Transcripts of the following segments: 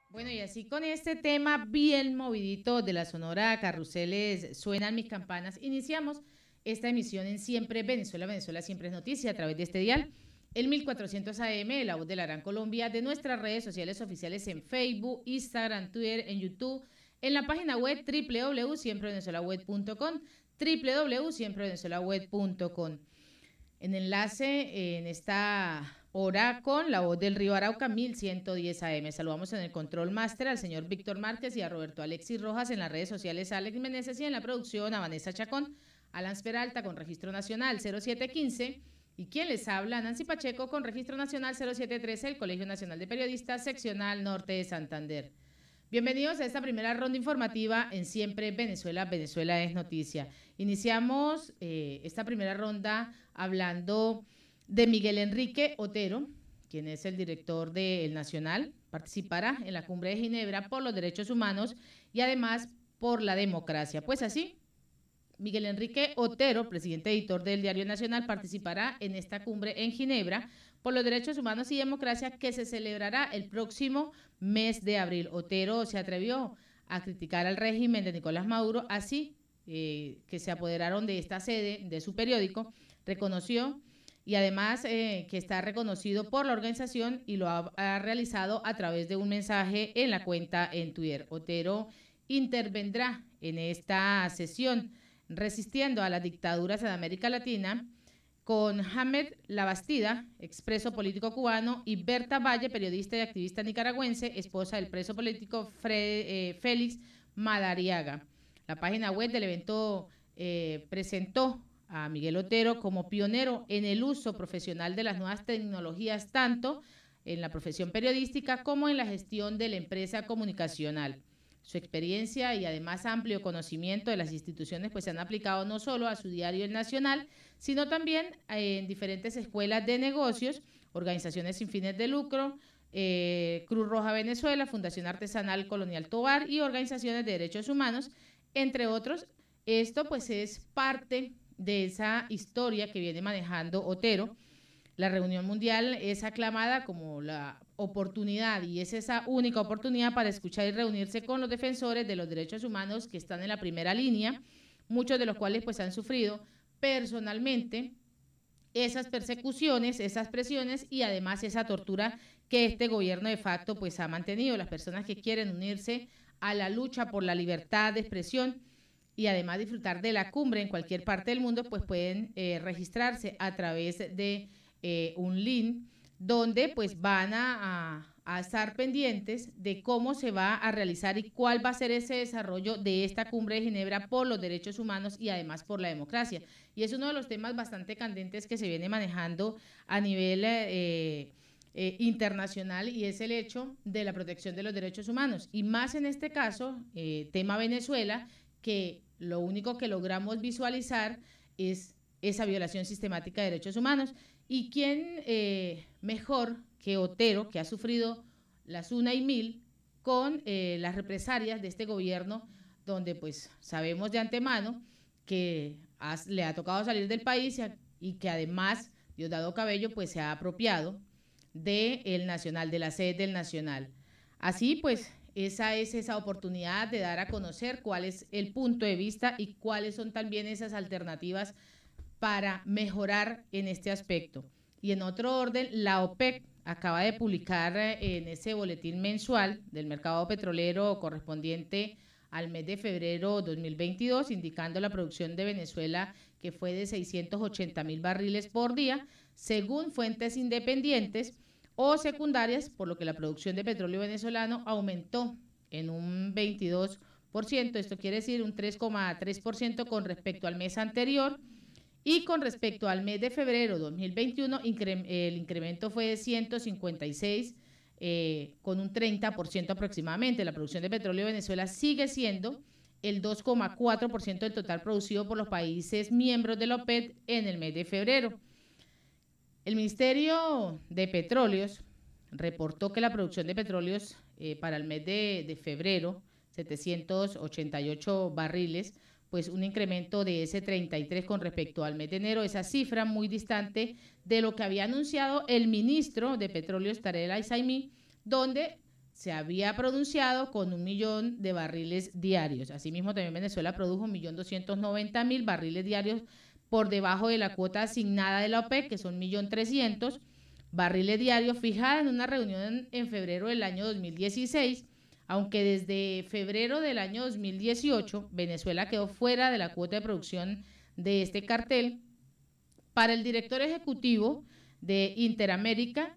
Bueno, y así con este tema bien movidito de la Sonora Carruseles, suenan mis campanas, iniciamos esta emisión en Siempre Venezuela, Venezuela siempre es noticia a través de este dial, el 1400 AM, La Voz de la Gran Colombia, de nuestras redes sociales oficiales en Facebook, Instagram, Twitter, en YouTube, en la página web www.siemprevenezuelaweb.com, www.siemprevenezuelaweb.com. En enlace en esta hora con La Voz del Río Arauca 1110 AM. Saludamos en el control máster al señor Víctor Márquez y a Roberto Alexis Rojas, en las redes sociales Alex Meneses, y en la producción a Vanessa Chacón, Alan Peralta con registro nacional 0715 y quien les habla, Nancy Pacheco, con registro nacional 0713, el Colegio Nacional de Periodistas seccional Norte de Santander. Bienvenidos a esta primera ronda informativa en Siempre Venezuela, Venezuela es noticia. Iniciamos esta primera ronda hablando de Miguel Enrique Otero, quien es el director del Nacional. Participará en la Cumbre de Ginebra por los Derechos Humanos y además por la democracia. Pues así, Miguel Enrique Otero, presidente editor del Diario Nacional, participará en esta cumbre en Ginebra por los derechos humanos y democracia que se celebrará el próximo mes de abril. Otero se atrevió a criticar al régimen de Nicolás Maduro, así que se apoderaron de esta sede de su periódico, reconoció y además que está reconocido por la organización y lo ha realizado a través de un mensaje en la cuenta en Twitter. Otero intervendrá en esta sesión resistiendo a las dictaduras en América Latina, con Hamed Labastida, expreso político cubano, y Berta Valle, periodista y activista nicaragüense, esposa del preso político Félix Madariaga. La página web del evento presentó a Miguel Otero como pionero en el uso profesional de las nuevas tecnologías, tanto en la profesión periodística como en la gestión de la empresa comunicacional. Su experiencia y además amplio conocimiento de las instituciones pues se han aplicado no solo a su diario El Nacional, sino también en diferentes escuelas de negocios, organizaciones sin fines de lucro, Cruz Roja Venezuela, Fundación Artesanal Colonial Tovar y organizaciones de derechos humanos, entre otros. Esto pues es parte de esa historia que viene manejando Otero. La reunión mundial es aclamada como la oportunidad y es esa única oportunidad para escuchar y reunirse con los defensores de los derechos humanos que están en la primera línea, muchos de los cuales pues han sufrido personalmente esas persecuciones, esas presiones y además esa tortura que este gobierno de facto pues ha mantenido. Las personas que quieren unirse a la lucha por la libertad de expresión y además disfrutar de la cumbre en cualquier parte del mundo, pues pueden registrarse a través de un link donde pues van a estar pendientes de cómo se va a realizar y cuál va a ser ese desarrollo de esta cumbre de Ginebra por los derechos humanos y además por la democracia. Y es uno de los temas bastante candentes que se viene manejando a nivel internacional, y es el hecho de la protección de los derechos humanos. Y más en este caso, tema Venezuela, que lo único que logramos visualizar es esa violación sistemática de derechos humanos. ¿Y quién mejor que Otero, que ha sufrido las una y mil con las represalias de este gobierno, donde pues sabemos de antemano que le ha tocado salir del país y que además Diosdado Cabello pues se ha apropiado del Nacional, de la sede del Nacional? Así pues, esa es esa oportunidad de dar a conocer cuál es el punto de vista y cuáles son también esas alternativas para mejorar en este aspecto. Y en otro orden, la OPEC acaba de publicar en ese boletín mensual del mercado petrolero correspondiente al mes de febrero 2022, indicando la producción de Venezuela que fue de 680.000 barriles por día, según fuentes independientes o secundarias, por lo que la producción de petróleo venezolano aumentó en un 22%, esto quiere decir un 3,3% con respecto al mes anterior. Y con respecto al mes de febrero 2021, el incremento fue de 156, con un 30% aproximadamente. La producción de petróleo de Venezuela sigue siendo el 2,4% del total producido por los países miembros de la OPEP en el mes de febrero. El Ministerio de Petróleos reportó que la producción de petróleos para el mes de febrero, 788 barriles, pues un incremento de ese 33 con respecto al mes de enero, esa cifra muy distante de lo que había anunciado el ministro de Petróleos, Tarek El Aissami, donde se había pronunciado con 1 millón de barriles diarios. Asimismo, también Venezuela produjo 1.290.000 barriles diarios por debajo de la cuota asignada de la OPEC, que son 1.300.000 barriles diarios, fijada en una reunión en febrero del año 2016, aunque desde febrero del año 2018 Venezuela quedó fuera de la cuota de producción de este cartel. Para el director ejecutivo de Interamérica,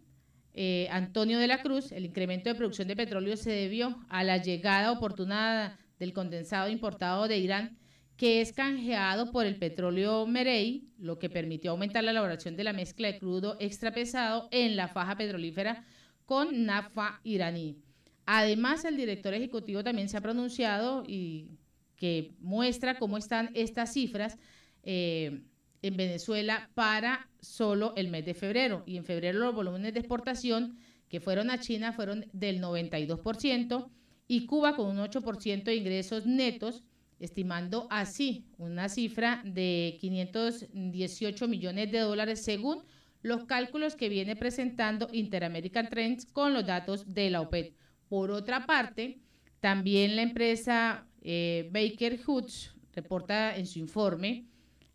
Antonio de la Cruz, el incremento de producción de petróleo se debió a la llegada oportuna del condensado importado de Irán, que es canjeado por el petróleo Merey, lo que permitió aumentar la elaboración de la mezcla de crudo extra pesado en la faja petrolífera con nafta iraní. Además, el director ejecutivo también se ha pronunciado y que muestra cómo están estas cifras en Venezuela para solo el mes de febrero. Y en febrero los volúmenes de exportación que fueron a China fueron del 92% y Cuba con un 8% de ingresos netos, estimando así una cifra de 518 millones de dólares según los cálculos que viene presentando Interamerican Trends con los datos de la OPEP. Por otra parte, también la empresa Baker Hughes reporta en su informe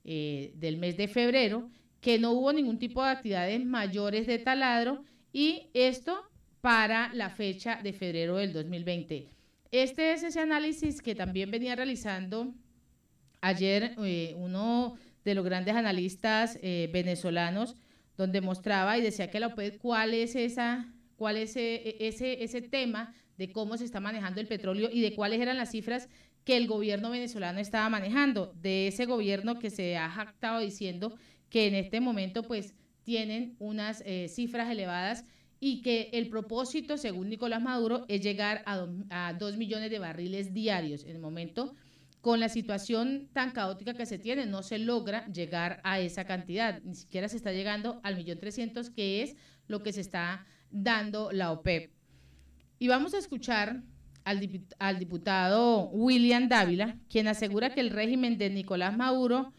del mes de febrero que no hubo ningún tipo de actividades mayores de taladro, y esto para la fecha de febrero del 2020. Este es ese análisis que también venía realizando ayer uno de los grandes analistas venezolanos, donde mostraba y decía que la OPEP cuál es ese tema de cómo se está manejando el petróleo y de cuáles eran las cifras que el gobierno venezolano estaba manejando, de ese gobierno que se ha jactado diciendo que en este momento pues tienen unas cifras elevadas y que el propósito, según Nicolás Maduro, es llegar a 2 millones de barriles diarios. En el momento, con la situación tan caótica que se tiene, no se logra llegar a esa cantidad, ni siquiera se está llegando al 1.300.000, que es lo que se está dando la OPEP. Y vamos a escuchar al diputado William Dávila, quien asegura que el régimen de Nicolás Maduro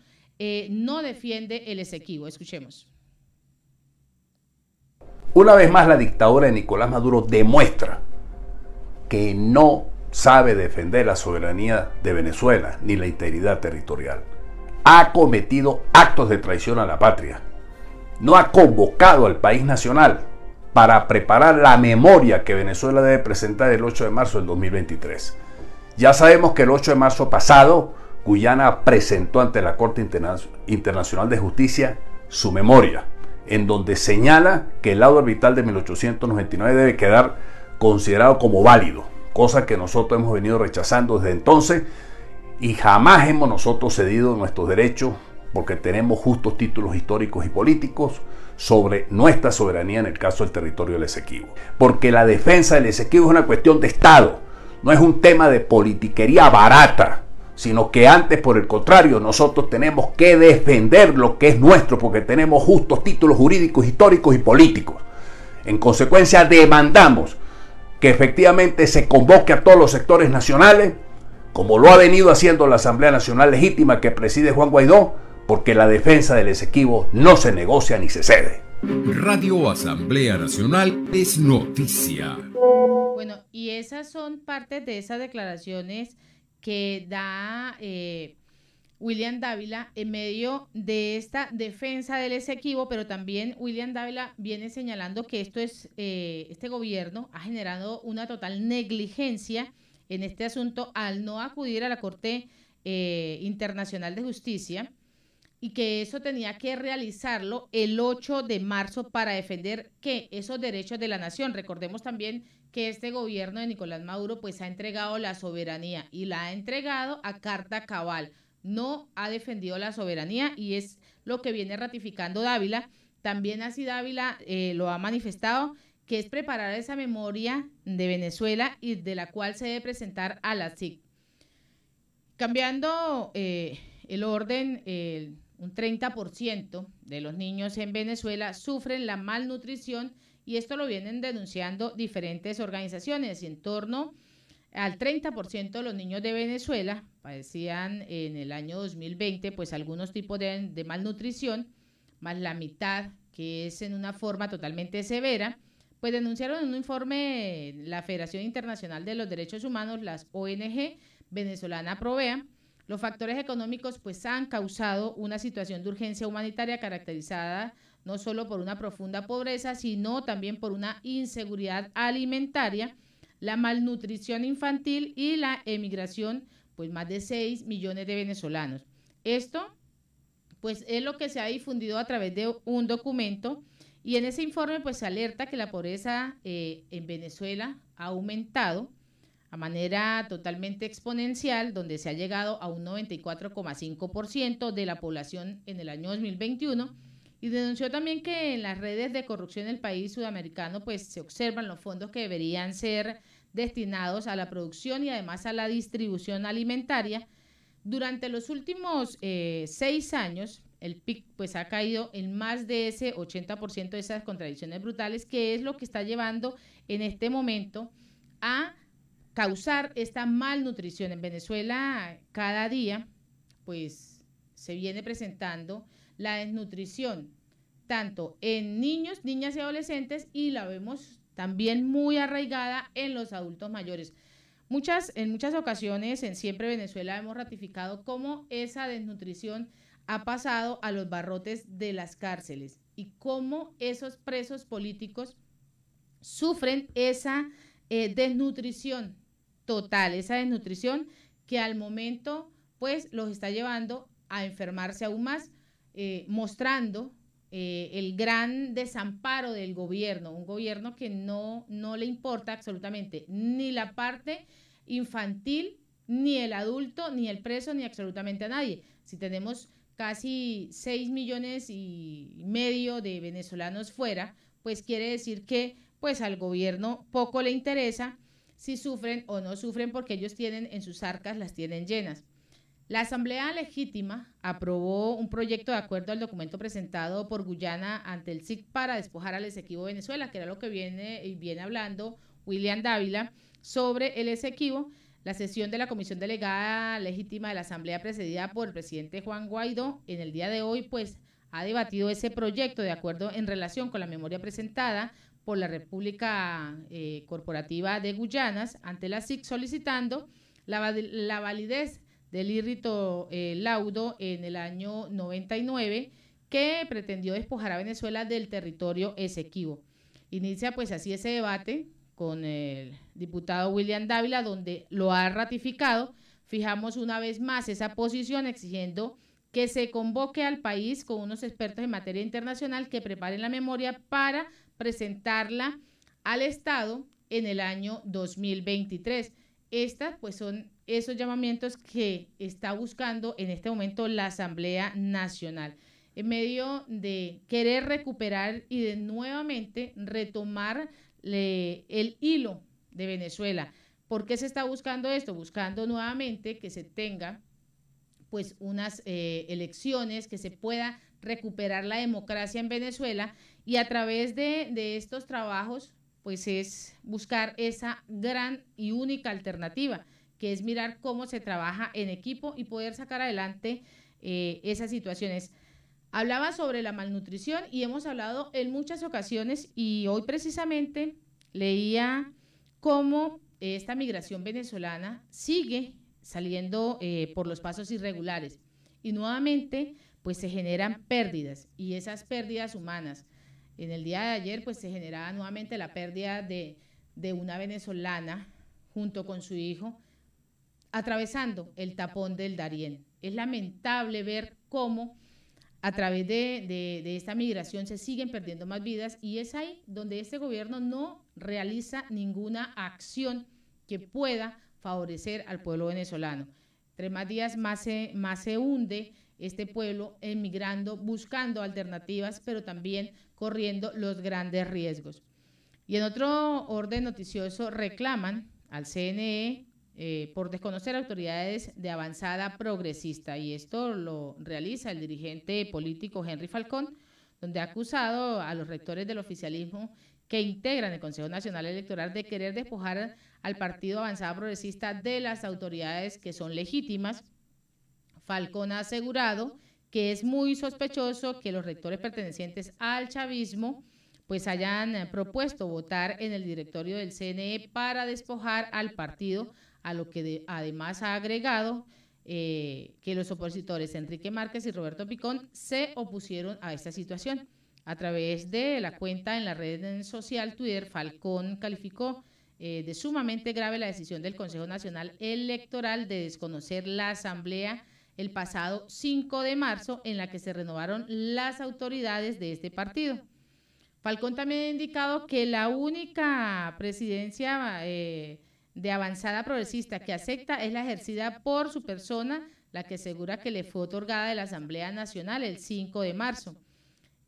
no defiende el Esequibo. Escuchemos. Una vez más, la dictadura de Nicolás Maduro demuestra que no sabe defender la soberanía de Venezuela ni la integridad territorial. Ha cometido actos de traición a la patria. No ha convocado al país nacional para preparar la memoria que Venezuela debe presentar el 8 de marzo del 2023. Ya sabemos que el 8 de marzo pasado, Guyana presentó ante la Corte Internacional de Justicia su memoria, en donde señala que el laudo arbitral de 1899 debe quedar considerado como válido, cosa que nosotros hemos venido rechazando desde entonces, y jamás hemos nosotros cedido nuestros derechos porque tenemos justos títulos históricos y políticos sobre nuestra soberanía en el caso del territorio del Esequibo. Porque la defensa del Esequibo es una cuestión de Estado, no es un tema de politiquería barata, sino que antes, por el contrario, nosotros tenemos que defender lo que es nuestro, porque tenemos justos títulos jurídicos, históricos y políticos. En consecuencia, demandamos que efectivamente se convoque a todos los sectores nacionales, como lo ha venido haciendo la Asamblea Nacional Legítima que preside Juan Guaidó, porque la defensa del Esequibo no se negocia ni se cede. Radio Asamblea Nacional es noticia. Bueno, y esas son partes de esas declaraciones que da William Dávila en medio de esta defensa del Esequibo, pero también William Dávila viene señalando que este gobierno ha generado una total negligencia en este asunto al no acudir a la Corte Internacional de Justicia, y que eso tenía que realizarlo el 8 de marzo para defender que esos derechos de la nación. Recordemos también que este gobierno de Nicolás Maduro pues ha entregado la soberanía y la ha entregado a carta cabal. No ha defendido la soberanía y es lo que viene ratificando Dávila. También así Dávila lo ha manifestado, que es preparar esa memoria de Venezuela y de la cual se debe presentar a la CIC. Cambiando el orden, un 30% de los niños en Venezuela sufren la malnutrición, y esto lo vienen denunciando diferentes organizaciones. Y en torno al 30% de los niños de Venezuela padecían en el año 2020 pues algunos tipos de malnutrición, más la mitad que es en una forma totalmente severa. pues denunciaron en un informe la Federación Internacional de los Derechos Humanos, las ONG venezolana Provea, los factores económicos pues han causado una situación de urgencia humanitaria caracterizada no solo por una profunda pobreza, sino también por una inseguridad alimentaria, la malnutrición infantil y la emigración, pues más de 6 millones de venezolanos. Esto pues es lo que se ha difundido a través de un documento, y en ese informe pues se alerta que la pobreza en Venezuela ha aumentado a manera totalmente exponencial, donde se ha llegado a un 94,5% de la población en el año 2021, y denunció también que en las redes de corrupción del país sudamericano pues se observan los fondos que deberían ser destinados a la producción y además a la distribución alimentaria. Durante los últimos 6 años, el PIB pues ha caído en más de ese 80% de esas contradicciones brutales, que es lo que está llevando en este momento a causar esta malnutrición. En Venezuela cada día pues se viene presentando la desnutrición tanto en niños, niñas y adolescentes, y la vemos también muy arraigada en los adultos mayores. En muchas ocasiones en Siempre Venezuela hemos ratificado cómo esa desnutrición ha pasado a los barrotes de las cárceles y cómo esos presos políticos sufren esa desnutrición total, esa desnutrición que al momento pues los está llevando a enfermarse aún más, mostrando el gran desamparo del gobierno, un gobierno que no le importa absolutamente ni la parte infantil, ni el adulto, ni el preso, ni absolutamente a nadie. Si tenemos casi 6,5 millones de venezolanos fuera, pues quiere decir que pues al gobierno poco le interesa si sufren o no sufren, porque ellos tienen en sus arcas, las tienen llenas. La Asamblea Legítima aprobó un proyecto de acuerdo al documento presentado por Guyana ante el SIC para despojar al Esequibo Venezuela, que era lo que viene hablando William Dávila sobre el Esequibo. La sesión de la Comisión Delegada Legítima de la Asamblea, presidida por el presidente Juan Guaidó, en el día de hoy pues ha debatido ese proyecto de acuerdo en relación con la memoria presentada por la República Corporativa de Guyanas ante la SIC, solicitando la validez del írrito laudo en el año 99 que pretendió despojar a Venezuela del territorio Esequibo. Inicia pues así ese debate con el diputado William Dávila, donde lo ha ratificado. Fijamos una vez más esa posición exigiendo que se convoque al país con unos expertos en materia internacional que preparen la memoria para presentarla al Estado en el año 2023. Estas pues son esos llamamientos que está buscando en este momento la Asamblea Nacional, en medio de querer recuperar y de nuevamente retomar el hilo de Venezuela. ¿Por qué se está buscando esto? Buscando nuevamente que se tenga pues unas elecciones, que se pueda recuperar la democracia en Venezuela, y a través de estos trabajos pues es buscar esa gran y única alternativa, que es mirar cómo se trabaja en equipo y poder sacar adelante esas situaciones. Hablaba sobre la malnutrición y hemos hablado en muchas ocasiones, y hoy precisamente leía cómo esta migración venezolana sigue saliendo por los pasos irregulares, y nuevamente pues se generan pérdidas, y esas pérdidas humanas. En el día de ayer pues se generaba nuevamente la pérdida de una venezolana junto con su hijo atravesando el tapón del Darién. Es lamentable ver cómo a través de esta migración se siguen perdiendo más vidas, y es ahí donde este gobierno no realiza ninguna acción que pueda favorecer al pueblo venezolano. Entre más días más se hunde este pueblo emigrando, buscando alternativas, pero también corriendo los grandes riesgos. Y en otro orden noticioso, reclaman al CNE por desconocer autoridades de avanzada progresista, y esto lo realiza el dirigente político Henry Falcón, donde ha acusado a los rectores del oficialismo que integran el Consejo Nacional Electoral de querer despojar al Partido Avanzada Progresista de las autoridades que son legítimas. Falcón ha asegurado que es muy sospechoso que los rectores pertenecientes al chavismo pues hayan propuesto votar en el directorio del CNE para despojar al partido, a lo que además ha agregado que los opositores Enrique Márquez y Roberto Picón se opusieron a esta situación. A través de la cuenta en la red social Twitter, Falcón calificó de sumamente grave la decisión del Consejo Nacional Electoral de desconocer la asamblea el pasado 5 de marzo en la que se renovaron las autoridades de este partido. Falcón también ha indicado que la única presidencia de avanzada progresista que acepta es la ejercida por su persona, la que asegura que le fue otorgada de la Asamblea Nacional el 5 de marzo.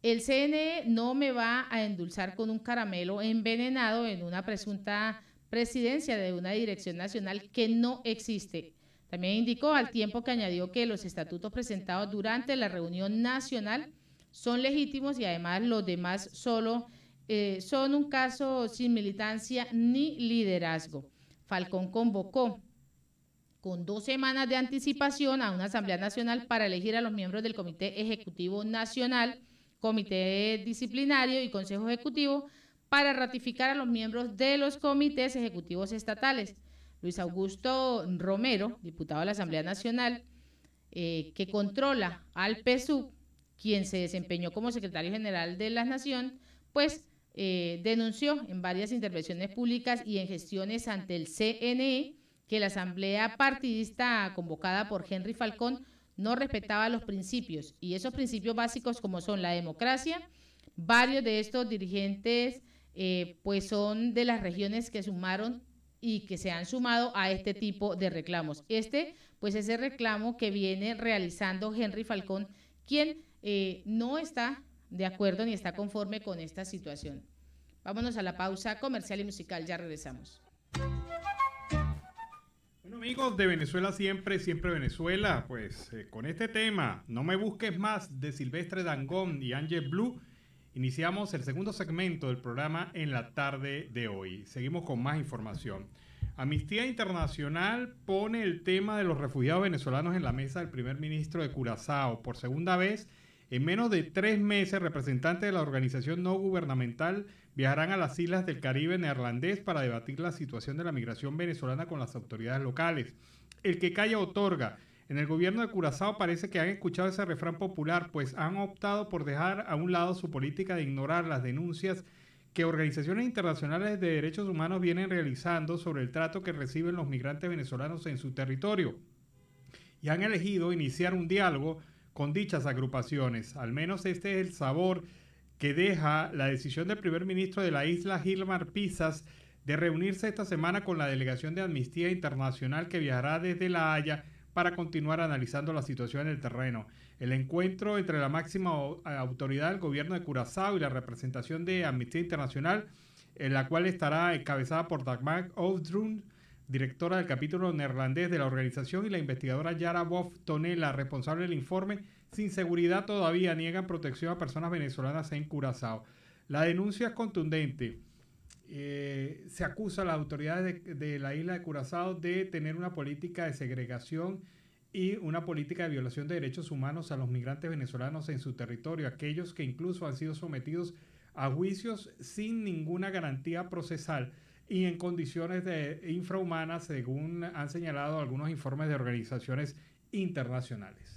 El CNE no me va a endulzar con un caramelo envenenado en una presunta presidencia de una dirección nacional que no existe. También indicó al tiempo que añadió que los estatutos presentados durante la reunión nacional son legítimos y además los demás solo son un caso sin militancia ni liderazgo. Falcón convocó con 2 semanas de anticipación a una Asamblea Nacional para elegir a los miembros del Comité Ejecutivo Nacional, Comité Disciplinario y Consejo Ejecutivo para ratificar a los miembros de los comités ejecutivos estatales. Luis Augusto Romero, diputado de la Asamblea Nacional, que controla al PSUV, quien se desempeñó como secretario general de la Nación, pues denunció en varias intervenciones públicas y en gestiones ante el CNE que la asamblea partidista convocada por Henry Falcón no respetaba los principios, y esos principios básicos como son la democracia. Varios de estos dirigentes pues son de las regiones que sumaron y que se han sumado a este tipo de reclamos. Pues ese reclamo que viene realizando Henry Falcón, quien no está de acuerdo ni está conforme con esta situación. Vámonos a la pausa comercial y musical, ya regresamos. Bueno, amigos de Venezuela siempre, siempre Venezuela, pues con este tema, No me busques más, de Silvestre Dangond y Angel Blue, iniciamos el segundo segmento del programa en la tarde de hoy. Seguimos con más información. Amnistía Internacional pone el tema de los refugiados venezolanos en la mesa del primer ministro de Curazao. Por segunda vez, en menos de 3 meses, representantes de la organización no gubernamental viajarán a las islas del Caribe neerlandés para debatir la situación de la migración venezolana con las autoridades locales. El que calla otorga. En el gobierno de Curazao parece que han escuchado ese refrán popular, pues han optado por dejar a un lado su política de ignorar las denuncias que organizaciones internacionales de derechos humanos vienen realizando sobre el trato que reciben los migrantes venezolanos en su territorio. Y han elegido iniciar un diálogo con dichas agrupaciones. Al menos este es el sabor que deja la decisión del primer ministro de la isla, Gilmar Pisas, de reunirse esta semana con la delegación de Amnistía Internacional que viajará desde La Haya para continuar analizando la situación en el terreno. El encuentro entre la máxima autoridad del gobierno de Curazao y la representación de Amnistía Internacional, en la cual estará encabezada por Dagmar Oudrun, directora del capítulo neerlandés de la organización, y la investigadora Yara Boff Tonela, responsable del informe Sin seguridad todavía niegan protección a personas venezolanas en Curazao. La denuncia es contundente. Se acusa a las autoridades de la isla de Curazao de tener una política de segregación y una política de violación de derechos humanos a los migrantes venezolanos en su territorio, aquellos que incluso han sido sometidos a juicios sin ninguna garantía procesal y en condiciones infrahumanas, según han señalado algunos informes de organizaciones internacionales.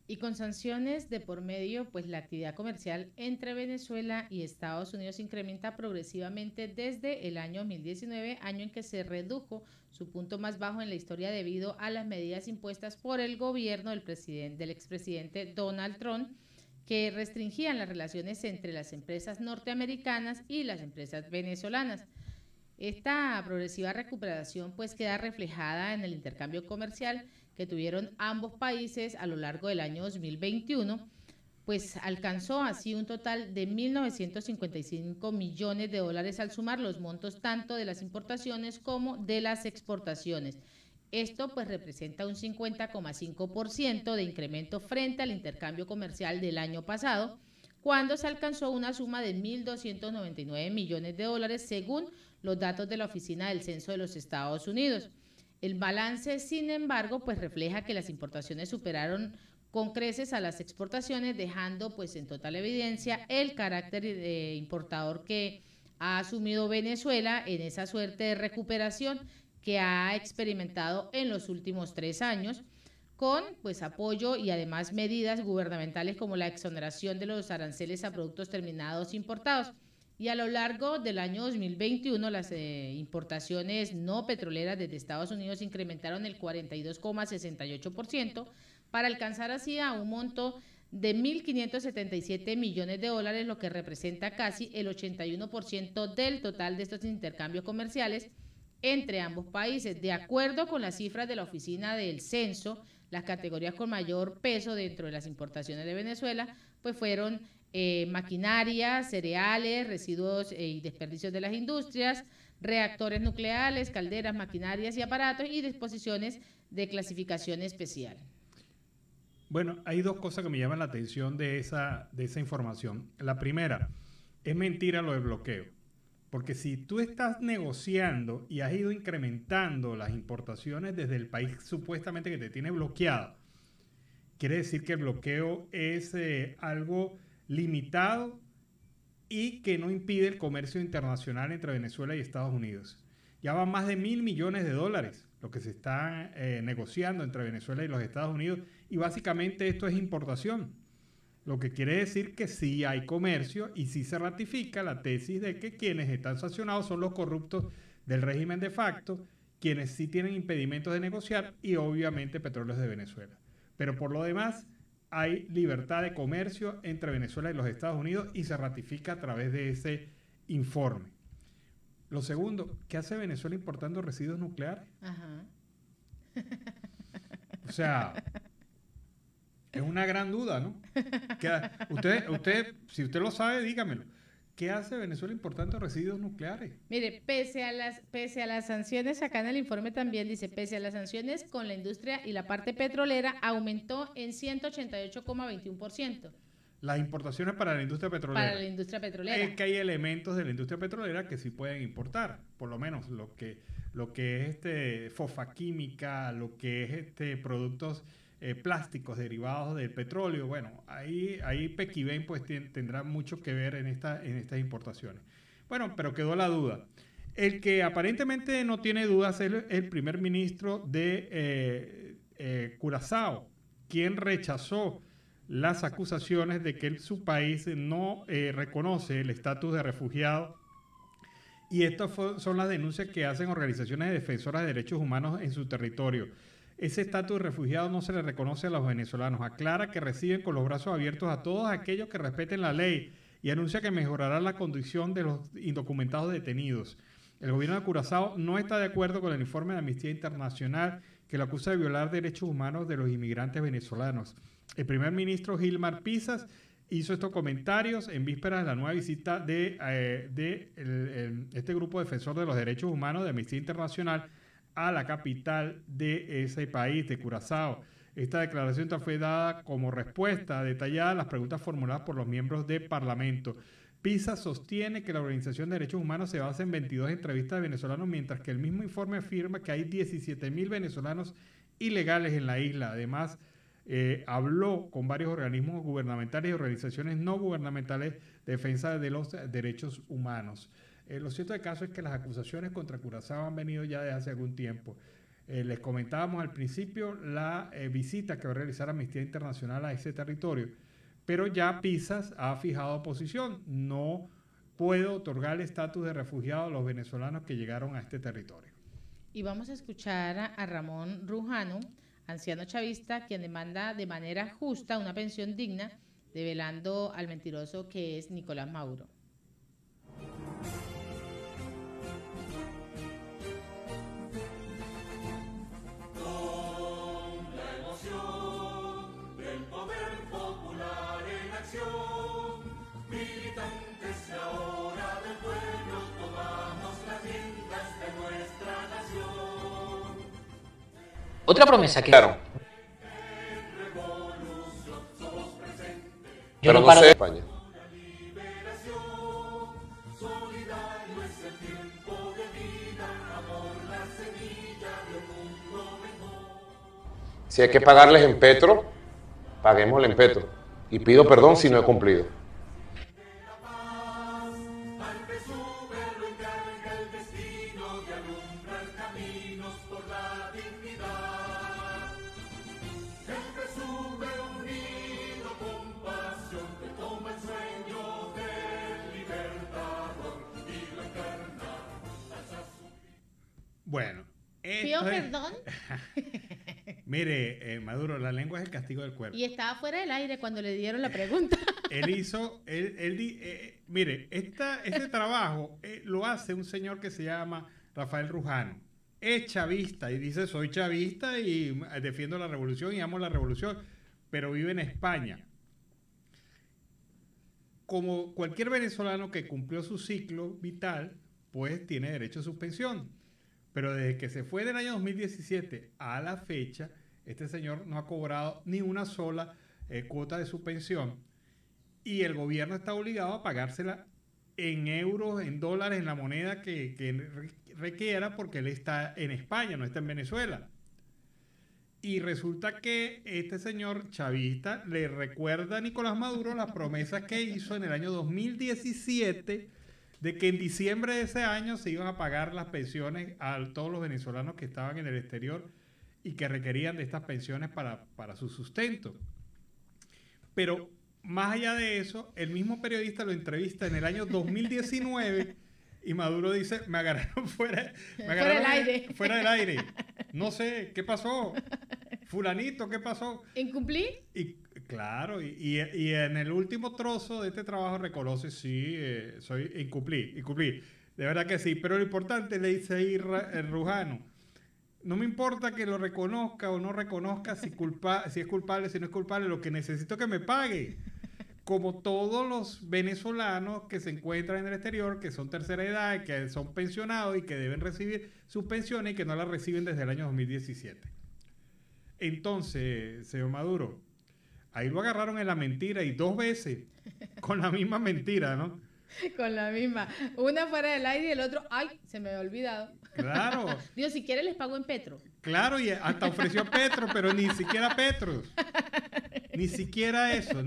Y con sanciones de por medio, pues la actividad comercial entre Venezuela y Estados Unidos incrementa progresivamente desde el año 2019, año en que se redujo su punto más bajo en la historia debido a las medidas impuestas por el gobierno del expresidente Donald Trump, que restringían las relaciones entre las empresas norteamericanas y las empresas venezolanas. Esta progresiva recuperación pues queda reflejada en el intercambio comercial que tuvieron ambos países a lo largo del año 2021, pues alcanzó así un total de 1.955 millones de dólares al sumar los montos tanto de las importaciones como de las exportaciones. Esto pues representa un 50,5% de incremento frente al intercambio comercial del año pasado, cuando se alcanzó una suma de 1.299 millones de dólares según los datos de la Oficina del Censo de los Estados Unidos. El balance, sin embargo, pues refleja que las importaciones superaron con creces a las exportaciones, dejando pues en total evidencia el carácter importador que ha asumido Venezuela en esa suerte de recuperación que ha experimentado en los últimos 3 años, con pues apoyo y además medidas gubernamentales como la exoneración de los aranceles a productos terminados importados. Y a lo largo del año 2021 las importaciones no petroleras desde Estados Unidos incrementaron el 42,68% para alcanzar así a un monto de 1.577 millones de dólares, lo que representa casi el 81% del total de estos intercambios comerciales entre ambos países. De acuerdo con las cifras de la Oficina del Censo, las categorías con mayor peso dentro de las importaciones de Venezuela pues fueron maquinaria, cereales, residuos y desperdicios de las industrias, reactores nucleares, calderas, maquinarias y aparatos y disposiciones de clasificación especial. Bueno, hay 2 cosas que me llaman la atención de esa información. La primera, es mentira lo del bloqueo. Porque si tú estás negociando y has ido incrementando las importaciones desde el país supuestamente que te tiene bloqueado, quiere decir que el bloqueo es algo limitado y que no impide el comercio internacional entre Venezuela y Estados Unidos. Ya van más de $1.000 millones lo que se está negociando entre Venezuela y los Estados Unidos, y básicamente esto es importación. Lo que quiere decir que sí hay comercio y sí se ratifica la tesis de que quienes están sancionados son los corruptos del régimen de facto, quienes sí tienen impedimentos de negociar y obviamente Petróleos de Venezuela. Pero por lo demás hay libertad de comercio entre Venezuela y los Estados Unidos y se ratifica a través de ese informe. Lo segundo, ¿qué hace Venezuela importando residuos nucleares? Ajá. O sea, es una gran duda, ¿no? Usted, si usted lo sabe, dígamelo. ¿Qué hace Venezuela importando residuos nucleares? Mire, pese a las sanciones, acá en el informe también dice, pese a las sanciones con la industria y la parte petrolera, aumentó en 188,21%. Las importaciones para la industria petrolera. Para la industria petrolera. Es que hay elementos de la industria petrolera que sí pueden importar, por lo menos lo que es fosfaquímica, lo que es productos plásticos derivados del petróleo. Bueno, ahí Pequibén pues tendrá mucho que ver en estas importaciones. Bueno, pero quedó la duda. El que aparentemente no tiene dudas es el primer ministro de Curazao, quien rechazó las acusaciones de que su país no reconoce el estatus de refugiado. Y estas son las denuncias que hacen organizaciones defensoras de derechos humanos en su territorio. Ese estatus de refugiado no se le reconoce a los venezolanos. Aclara que reciben con los brazos abiertos a todos aquellos que respeten la ley y anuncia que mejorará la condición de los indocumentados detenidos. El gobierno de Curazao no está de acuerdo con el informe de Amnistía Internacional que lo acusa de violar derechos humanos de los inmigrantes venezolanos. El primer ministro Gilmar Pisas hizo estos comentarios en vísperas de la nueva visita de este grupo defensor de los derechos humanos de Amnistía Internacional a la capital de ese país, de Curazao. Esta declaración fue dada como respuesta detallada a las preguntas formuladas por los miembros del Parlamento. Pisas sostiene que la Organización de Derechos Humanos se basa en 22 entrevistas de venezolanos, mientras que el mismo informe afirma que hay 17.000 venezolanos ilegales en la isla. Además, habló con varios organismos gubernamentales y organizaciones no gubernamentales de defensa de los derechos humanos. Lo cierto del caso es que las acusaciones contra Curazao han venido ya desde hace algún tiempo. Les comentábamos al principio la visita que va a realizar Amnistía Internacional a ese territorio, pero ya Pisas ha fijado posición. No puede otorgar el estatus de refugiado a los venezolanos que llegaron a este territorio. Y vamos a escuchar a Ramón Rujano, anciano chavista, quien demanda de manera justa una pensión digna, develando al mentiroso que es Nicolás Maduro. Militantes ahora del pueblo, tomamos las riendas de nuestra nación. Otra promesa que... Claro. Yo pero no paro sé de... España. Solidario es el tiempo de vida, amor la semilla de un mundo mejor. Si hay que pagarles en petro, paguémosle en petro. Y pido perdón si no he cumplido. Bueno, ¿Pido perdón? Mire, Maduro, la lengua es el castigo del cuerpo. Y estaba fuera del aire cuando le dieron la pregunta. Mire, este trabajo lo hace un señor que se llama Rafael Rujano. Es chavista y dice, soy chavista y defiendo la revolución y amo la revolución, pero vive en España. Como cualquier venezolano que cumplió su ciclo vital, pues tiene derecho a suspensión. Pero desde que se fue del año 2017 a la fecha, este señor no ha cobrado ni una sola cuota de su pensión y el gobierno está obligado a pagársela en euros, en dólares, en la moneda que requiera, porque él está en España, no está en Venezuela. Y resulta que este señor chavista le recuerda a Nicolás Maduro las promesas que hizo en el año 2017 de que en diciembre de ese año se iban a pagar las pensiones a todos los venezolanos que estaban en el exterior y que requerían de estas pensiones para su sustento. Pero más allá de eso, el mismo periodista lo entrevista en el año 2019 y Maduro dice, me agarraron fuera del aire. No sé, ¿qué pasó? Fulanito, ¿qué pasó? ¿Incumplí? Y claro, y en el último trozo de este trabajo reconoce, sí, incumplí. De verdad que sí, pero lo importante, le dice ahí Rujano, no me importa que lo reconozca o no reconozca si es culpable, si no es culpable, lo que necesito es que me pague. Como todos los venezolanos que se encuentran en el exterior, que son tercera edad, que son pensionados y que deben recibir sus pensiones y que no las reciben desde el año 2017. Entonces, señor Maduro, ahí lo agarraron en la mentira y 2 veces con la misma mentira, ¿no? Con la misma. Una fuera del aire y el otro, ¡ay! Se me había olvidado. Claro. Dios, si quiere les pago en Petro. Claro, y hasta ofreció Petro, pero ni siquiera Petro. Ni siquiera eso.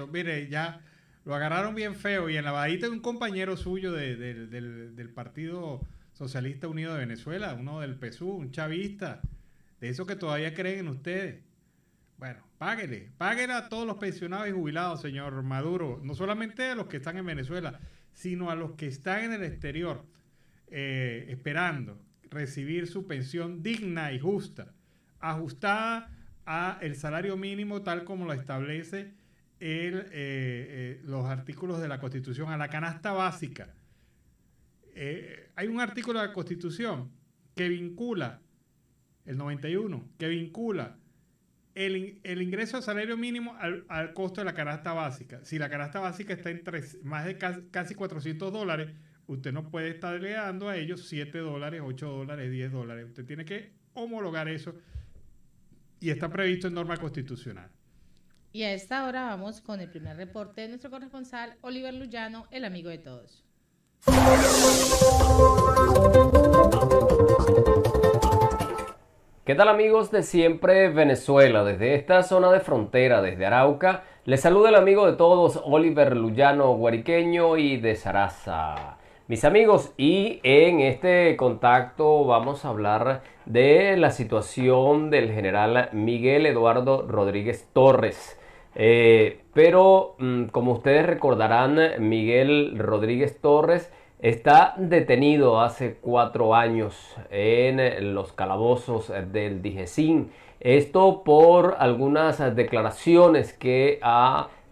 Mire, ya lo agarraron bien feo y en la bajita de un compañero suyo del Partido Socialista Unido de Venezuela, uno del PSU, un chavista, de esos que todavía creen en ustedes. Bueno, páguele a todos los pensionados y jubilados, señor Maduro, no solamente a los que están en Venezuela, sino a los que están en el exterior, esperando recibir su pensión digna y justa, ajustada a el salario mínimo tal como lo establece los artículos de la Constitución, a la canasta básica. Hay un artículo de la Constitución que vincula, el 91, que vincula el ingreso al salario mínimo al costo de la canasta básica. Si la canasta básica está en más de casi $400, usted no puede estarle dando a ellos $7, $8, $10. Usted tiene que homologar eso y está previsto en norma constitucional. Y a esta hora vamos con el primer reporte de nuestro corresponsal Oliver Lullano, el amigo de todos. ¿Qué tal, amigos de Siempre Venezuela? Desde esta zona de frontera, desde Arauca, les saluda el amigo de todos, Oliver Lullano, guariqueño y de Saraza. Mis amigos, y en este contacto vamos a hablar de la situación del general Miguel Eduardo Rodríguez Torres. Pero como ustedes recordarán, Miguel Rodríguez Torres está detenido hace 4 años en los calabozos del Dijesín. Esto por algunas declaraciones que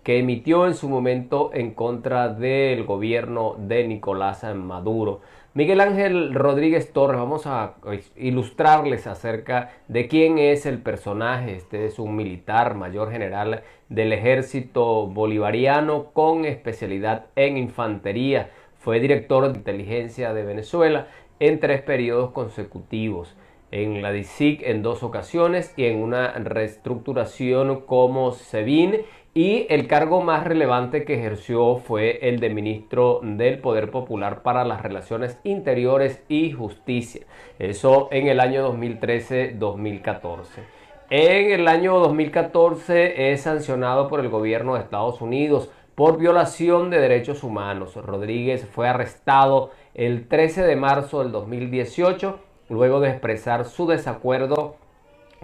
emitió en su momento en contra del gobierno de Nicolás Maduro. Miguel Ángel Rodríguez Torres, vamos a ilustrarles acerca de quién es el personaje. Este es un militar, mayor general del ejército bolivariano con especialidad en infantería. Fue director de inteligencia de Venezuela en 3 periodos consecutivos, en la DICIC en 2 ocasiones y en una reestructuración como SEBIN, y el cargo más relevante que ejerció fue el de ministro del Poder Popular para las Relaciones Interiores y Justicia, eso en el año 2013-2014. En el año 2014 es sancionado por el gobierno de Estados Unidos por violación de derechos humanos. Rodríguez fue arrestado el 13 de marzo del 2018 luego de expresar su desacuerdo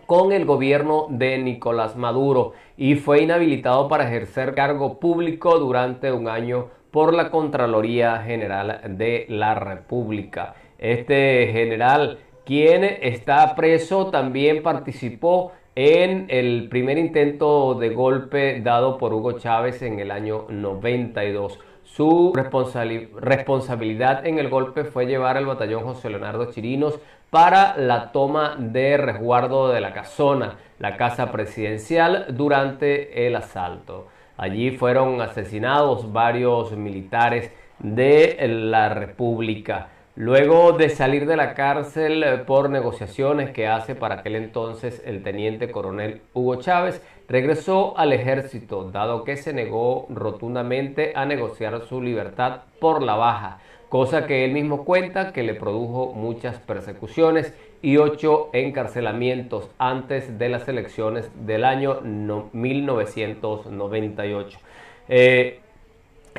con el gobierno de Nicolás Maduro y fue inhabilitado para ejercer cargo público durante un año por la Contraloría General de la República. Este general, quien está preso, también participó en el primer intento de golpe dado por Hugo Chávez en el año 92. Su responsabilidad en el golpe fue llevar al batallón José Leonardo Chirinos para la toma de resguardo de la casona, la casa presidencial, durante el asalto. Allí fueron asesinados varios militares de la República. Luego de salir de la cárcel por negociaciones que hace para aquel entonces el teniente coronel Hugo Chávez, regresó al ejército, dado que se negó rotundamente a negociar su libertad por la baja, cosa que él mismo cuenta que le produjo muchas persecuciones y 8 encarcelamientos antes de las elecciones del año 1998.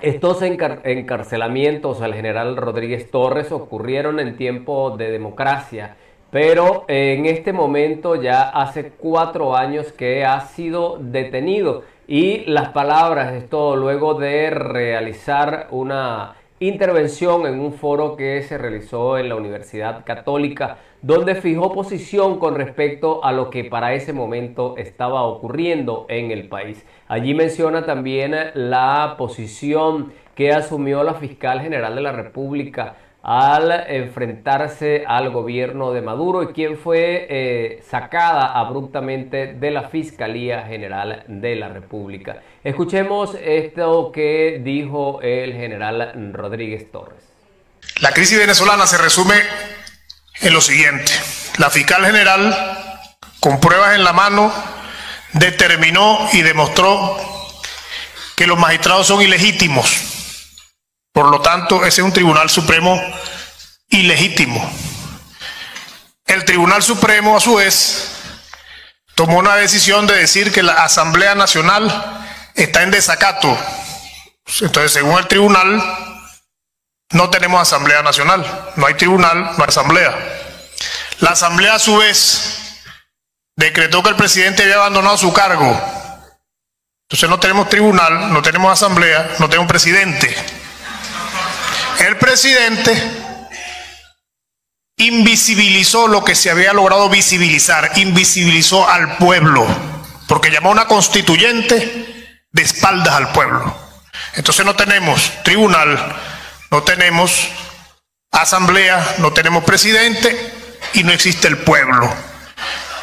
Estos encarcelamientos al general Rodríguez Torres ocurrieron en tiempo de democracia, pero en este momento ya hace 4 años que ha sido detenido, y las palabras, esto luego de realizar una intervención en un foro que se realizó en la Universidad Católica, donde fijó posición con respecto a lo que para ese momento estaba ocurriendo en el país. Allí menciona también la posición que asumió la fiscal general de la República al enfrentarse al gobierno de Maduro y quien fue sacada abruptamente de la Fiscalía General de la República. Escuchemos esto que dijo el general Rodríguez Torres. La crisis venezolana se resume en lo siguiente: la fiscal general, con pruebas en la mano, determinó y demostró que los magistrados son ilegítimos. Por lo tanto, ese es un Tribunal Supremo ilegítimo. El Tribunal Supremo, a su vez, tomó una decisión de decir que la Asamblea Nacional está en desacato. Entonces, según el tribunal, no tenemos Asamblea Nacional. No hay tribunal, no hay Asamblea. La Asamblea, a su vez, decretó que el presidente había abandonado su cargo. Entonces no tenemos tribunal, no tenemos Asamblea, no tenemos presidente. El presidente invisibilizó lo que se había logrado visibilizar, invisibilizó al pueblo, porque llamó a una constituyente de espaldas al pueblo. Entonces no tenemos tribunal, no tenemos asamblea, no tenemos presidente y no existe el pueblo.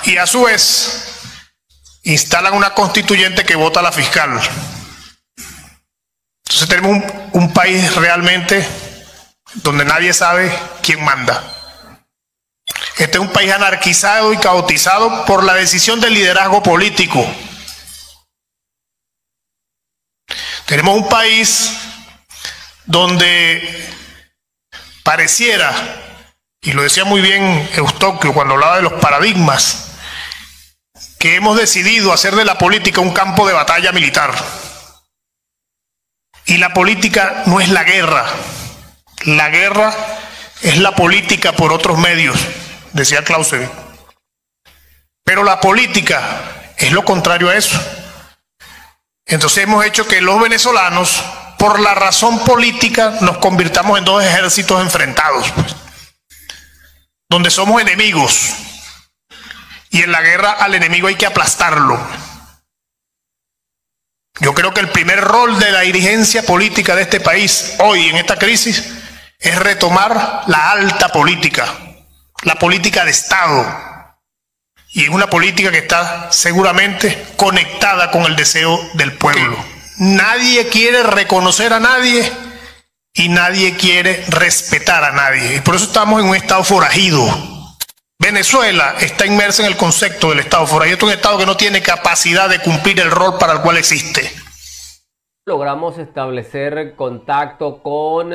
Y a su vez instalan una constituyente que vota a la fiscal. Entonces tenemos un país realmente donde nadie sabe quién manda. Este es un país anarquizado y caotizado por la decisión del liderazgo político. Tenemos un país donde pareciera, y lo decía muy bien Eustoquio cuando hablaba de los paradigmas, que hemos decidido hacer de la política un campo de batalla militar. Y la política no es la guerra. La guerra es la política por otros medios, decía Clausewitz. Pero la política es lo contrario a eso. Entonces hemos hecho que los venezolanos, por la razón política, nos convirtamos en 2 ejércitos enfrentados, pues, donde somos enemigos. Y en la guerra al enemigo hay que aplastarlo. Yo creo que el primer rol de la dirigencia política de este país hoy en esta crisis es retomar la alta política, la política de Estado. Y es una política que está seguramente conectada con el deseo del pueblo. Nadie quiere reconocer a nadie y nadie quiere respetar a nadie. Y por eso estamos en un estado forajido. Venezuela está inmersa en el concepto del estado forajido. Esto es un estado que no tiene capacidad de cumplir el rol para el cual existe. Logramos establecer contacto con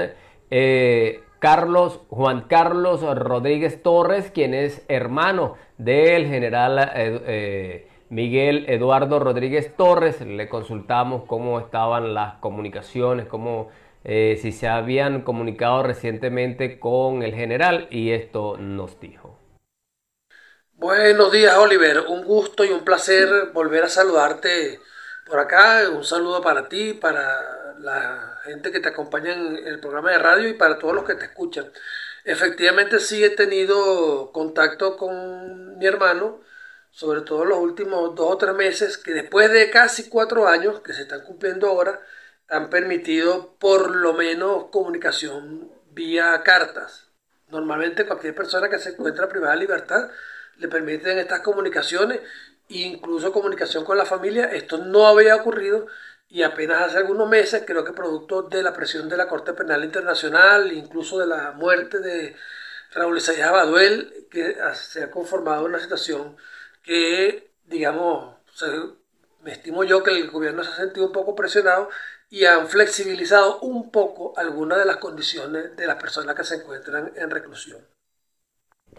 Juan Carlos Rodríguez Torres, quien es hermano del general Miguel Eduardo Rodríguez Torres. Le consultamos cómo estaban las comunicaciones, si se habían comunicado recientemente con el general, y esto nos dijo. Buenos días, Oliver. Un gusto y un placer volver a saludarte por acá. Un saludo para ti, para la gente que te acompaña en el programa de radio y para todos los que te escuchan. Efectivamente, sí he tenido contacto con mi hermano, sobre todo los últimos 2 o 3 meses, que después de casi 4 años que se están cumpliendo ahora, han permitido por lo menos comunicación vía cartas. Normalmente cualquier persona que se encuentra privada de libertad le permiten estas comunicaciones, incluso comunicación con la familia. Esto no había ocurrido y apenas hace algunos meses, creo que producto de la presión de la Corte Penal Internacional, incluso de la muerte de Raúl Isaías Baduel, que se ha conformado una situación que, digamos, me estimo yo que el gobierno se ha sentido un poco presionado y han flexibilizado un poco algunas de las condiciones de las personas que se encuentran en reclusión.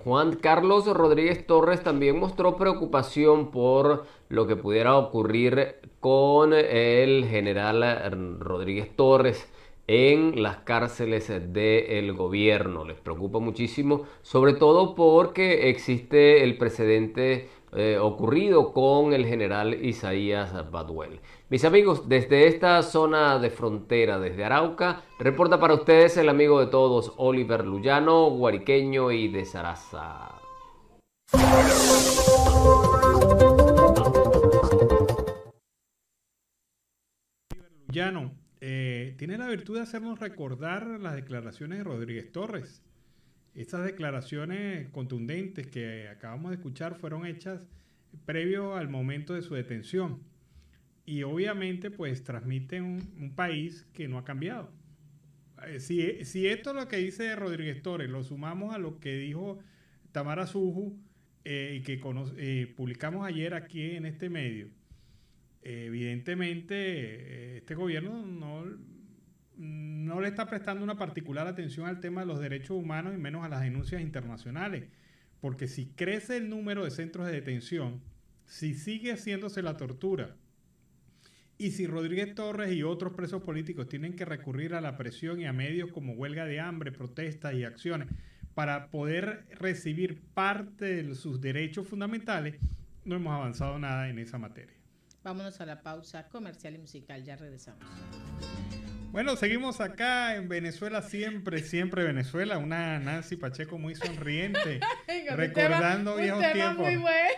Juan Carlos Rodríguez Torres también mostró preocupación por lo que pudiera ocurrir con el general Rodríguez Torres en las cárceles del gobierno. Les preocupa muchísimo, sobre todo porque existe el precedente ocurrido con el general Isaías Baduel. Mis amigos, desde esta zona de frontera, desde Arauca, reporta para ustedes el amigo de todos, Oliver Luyano, guariqueño y de Zaraza. Luyano, tiene la virtud de hacernos recordar las declaraciones de Rodríguez Torres. Estas declaraciones contundentes que acabamos de escuchar fueron hechas previo al momento de su detención. Y obviamente pues transmiten un país que no ha cambiado. Si esto es lo que dice Rodríguez Torres, lo sumamos a lo que dijo Tamara Suju y que publicamos ayer aquí en este medio, evidentemente este gobierno no le está prestando una particular atención al tema de los derechos humanos y menos a las denuncias internacionales. Porque si crece el número de centros de detención, si sigue haciéndose la tortura, y si Rodríguez Torres y otros presos políticos tienen que recurrir a la presión y a medios como huelga de hambre, protestas y acciones para poder recibir parte de sus derechos fundamentales, no hemos avanzado nada en esa materia. Vámonos a la pausa comercial y musical, ya regresamos. Bueno, seguimos acá en Venezuela siempre, siempre Venezuela. Una Nancy Pacheco muy sonriente, recordando viejos tiempos. Muy bueno.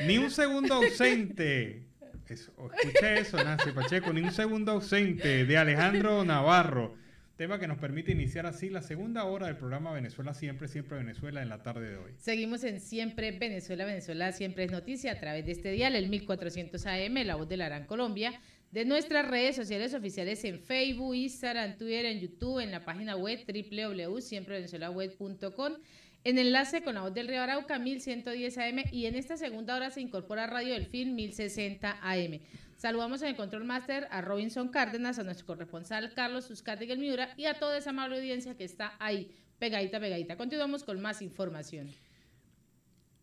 Ni un segundo ausente. Escuché eso, Nancy Pacheco, ni un segundo ausente, de Alejandro Navarro. Tema que nos permite iniciar así la segunda hora del programa Venezuela Siempre, Siempre Venezuela en la tarde de hoy. Seguimos en Siempre Venezuela, Venezuela Siempre es Noticia a través de este dial, el 1400 AM, La Voz de la Gran Colombia, de nuestras redes sociales oficiales en Facebook, Instagram, Twitter, en YouTube, en la página web www.siemprevenezuelaweb.com, en enlace con La Voz del Río Arauca, 1110 AM, y en esta segunda hora se incorpora Radio Delfín, 1060 AM. Saludamos en el Control Master a Robinson Cárdenas, a nuestro corresponsal Carlos Uzcategui el Miura y a toda esa amable audiencia que está ahí, pegadita. Continuamos con más información.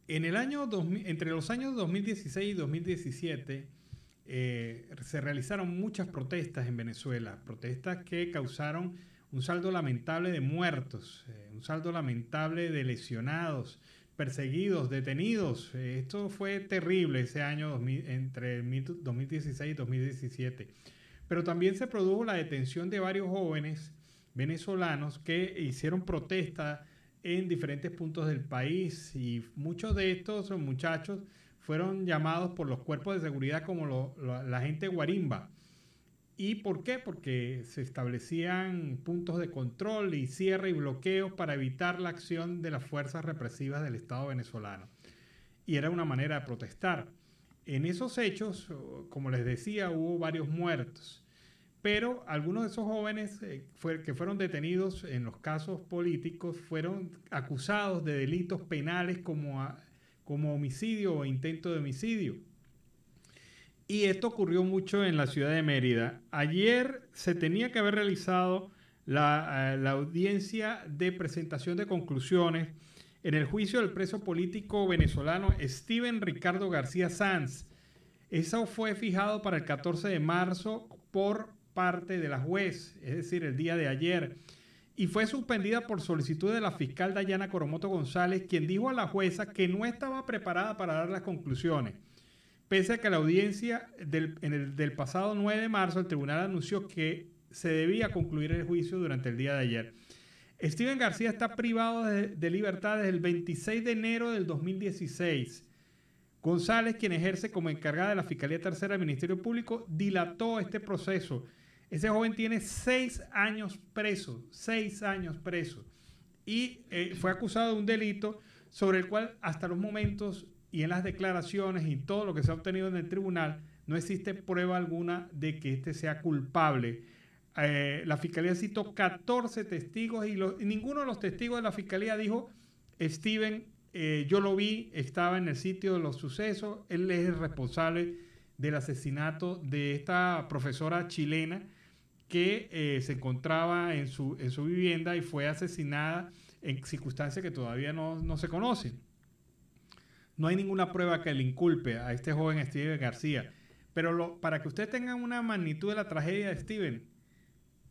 En el año entre los años 2016 y 2017 se realizaron muchas protestas en Venezuela, protestas que causaron un saldo lamentable de muertos, un saldo lamentable de lesionados, perseguidos, detenidos. Esto fue terrible ese año entre 2016 y 2017. Pero también se produjo la detención de varios jóvenes venezolanos que hicieron protesta en diferentes puntos del país y muchos de estos muchachos fueron llamados por los cuerpos de seguridad como la gente guarimba. ¿Y por qué? Porque se establecían puntos de control y cierre y bloqueos para evitar la acción de las fuerzas represivas del Estado venezolano. Y era una manera de protestar. En esos hechos, como les decía, hubo varios muertos. Pero algunos de esos jóvenes que fueron detenidos en los casos políticos fueron acusados de delitos penales como homicidio o intento de homicidio. Y esto ocurrió mucho en la ciudad de Mérida. Ayer se tenía que haber realizado la audiencia de presentación de conclusiones en el juicio del preso político venezolano Steven Ricardo García Sanz. Eso fue fijado para el 14 de marzo por parte de la juez, es decir, el día de ayer, y fue suspendida por solicitud de la fiscal Dayana Coromoto González, quien dijo a la jueza que no estaba preparada para dar las conclusiones. Pese a que la audiencia del pasado 9 de marzo, el tribunal anunció que se debía concluir el juicio durante el día de ayer. Steven García está privado de libertad desde el 26 de enero del 2016. González, quien ejerce como encargada de la Fiscalía Tercera del Ministerio Público, dilató este proceso. Ese joven tiene 6 años preso, 6 años preso, y fue acusado de un delito sobre el cual hasta los momentos y en las declaraciones y todo lo que se ha obtenido en el tribunal no existe prueba alguna de que este sea culpable. La Fiscalía citó 14 testigos y ninguno de los testigos de la Fiscalía dijo: Steven, yo lo vi, estaba en el sitio de los sucesos, él es el responsable del asesinato de esta profesora chilena que se encontraba en su vivienda y fue asesinada en circunstancias que todavía no se conocen. No hay ninguna prueba que le inculpe a este joven Steven García. Pero para que ustedes tengan una magnitud de la tragedia de Steven,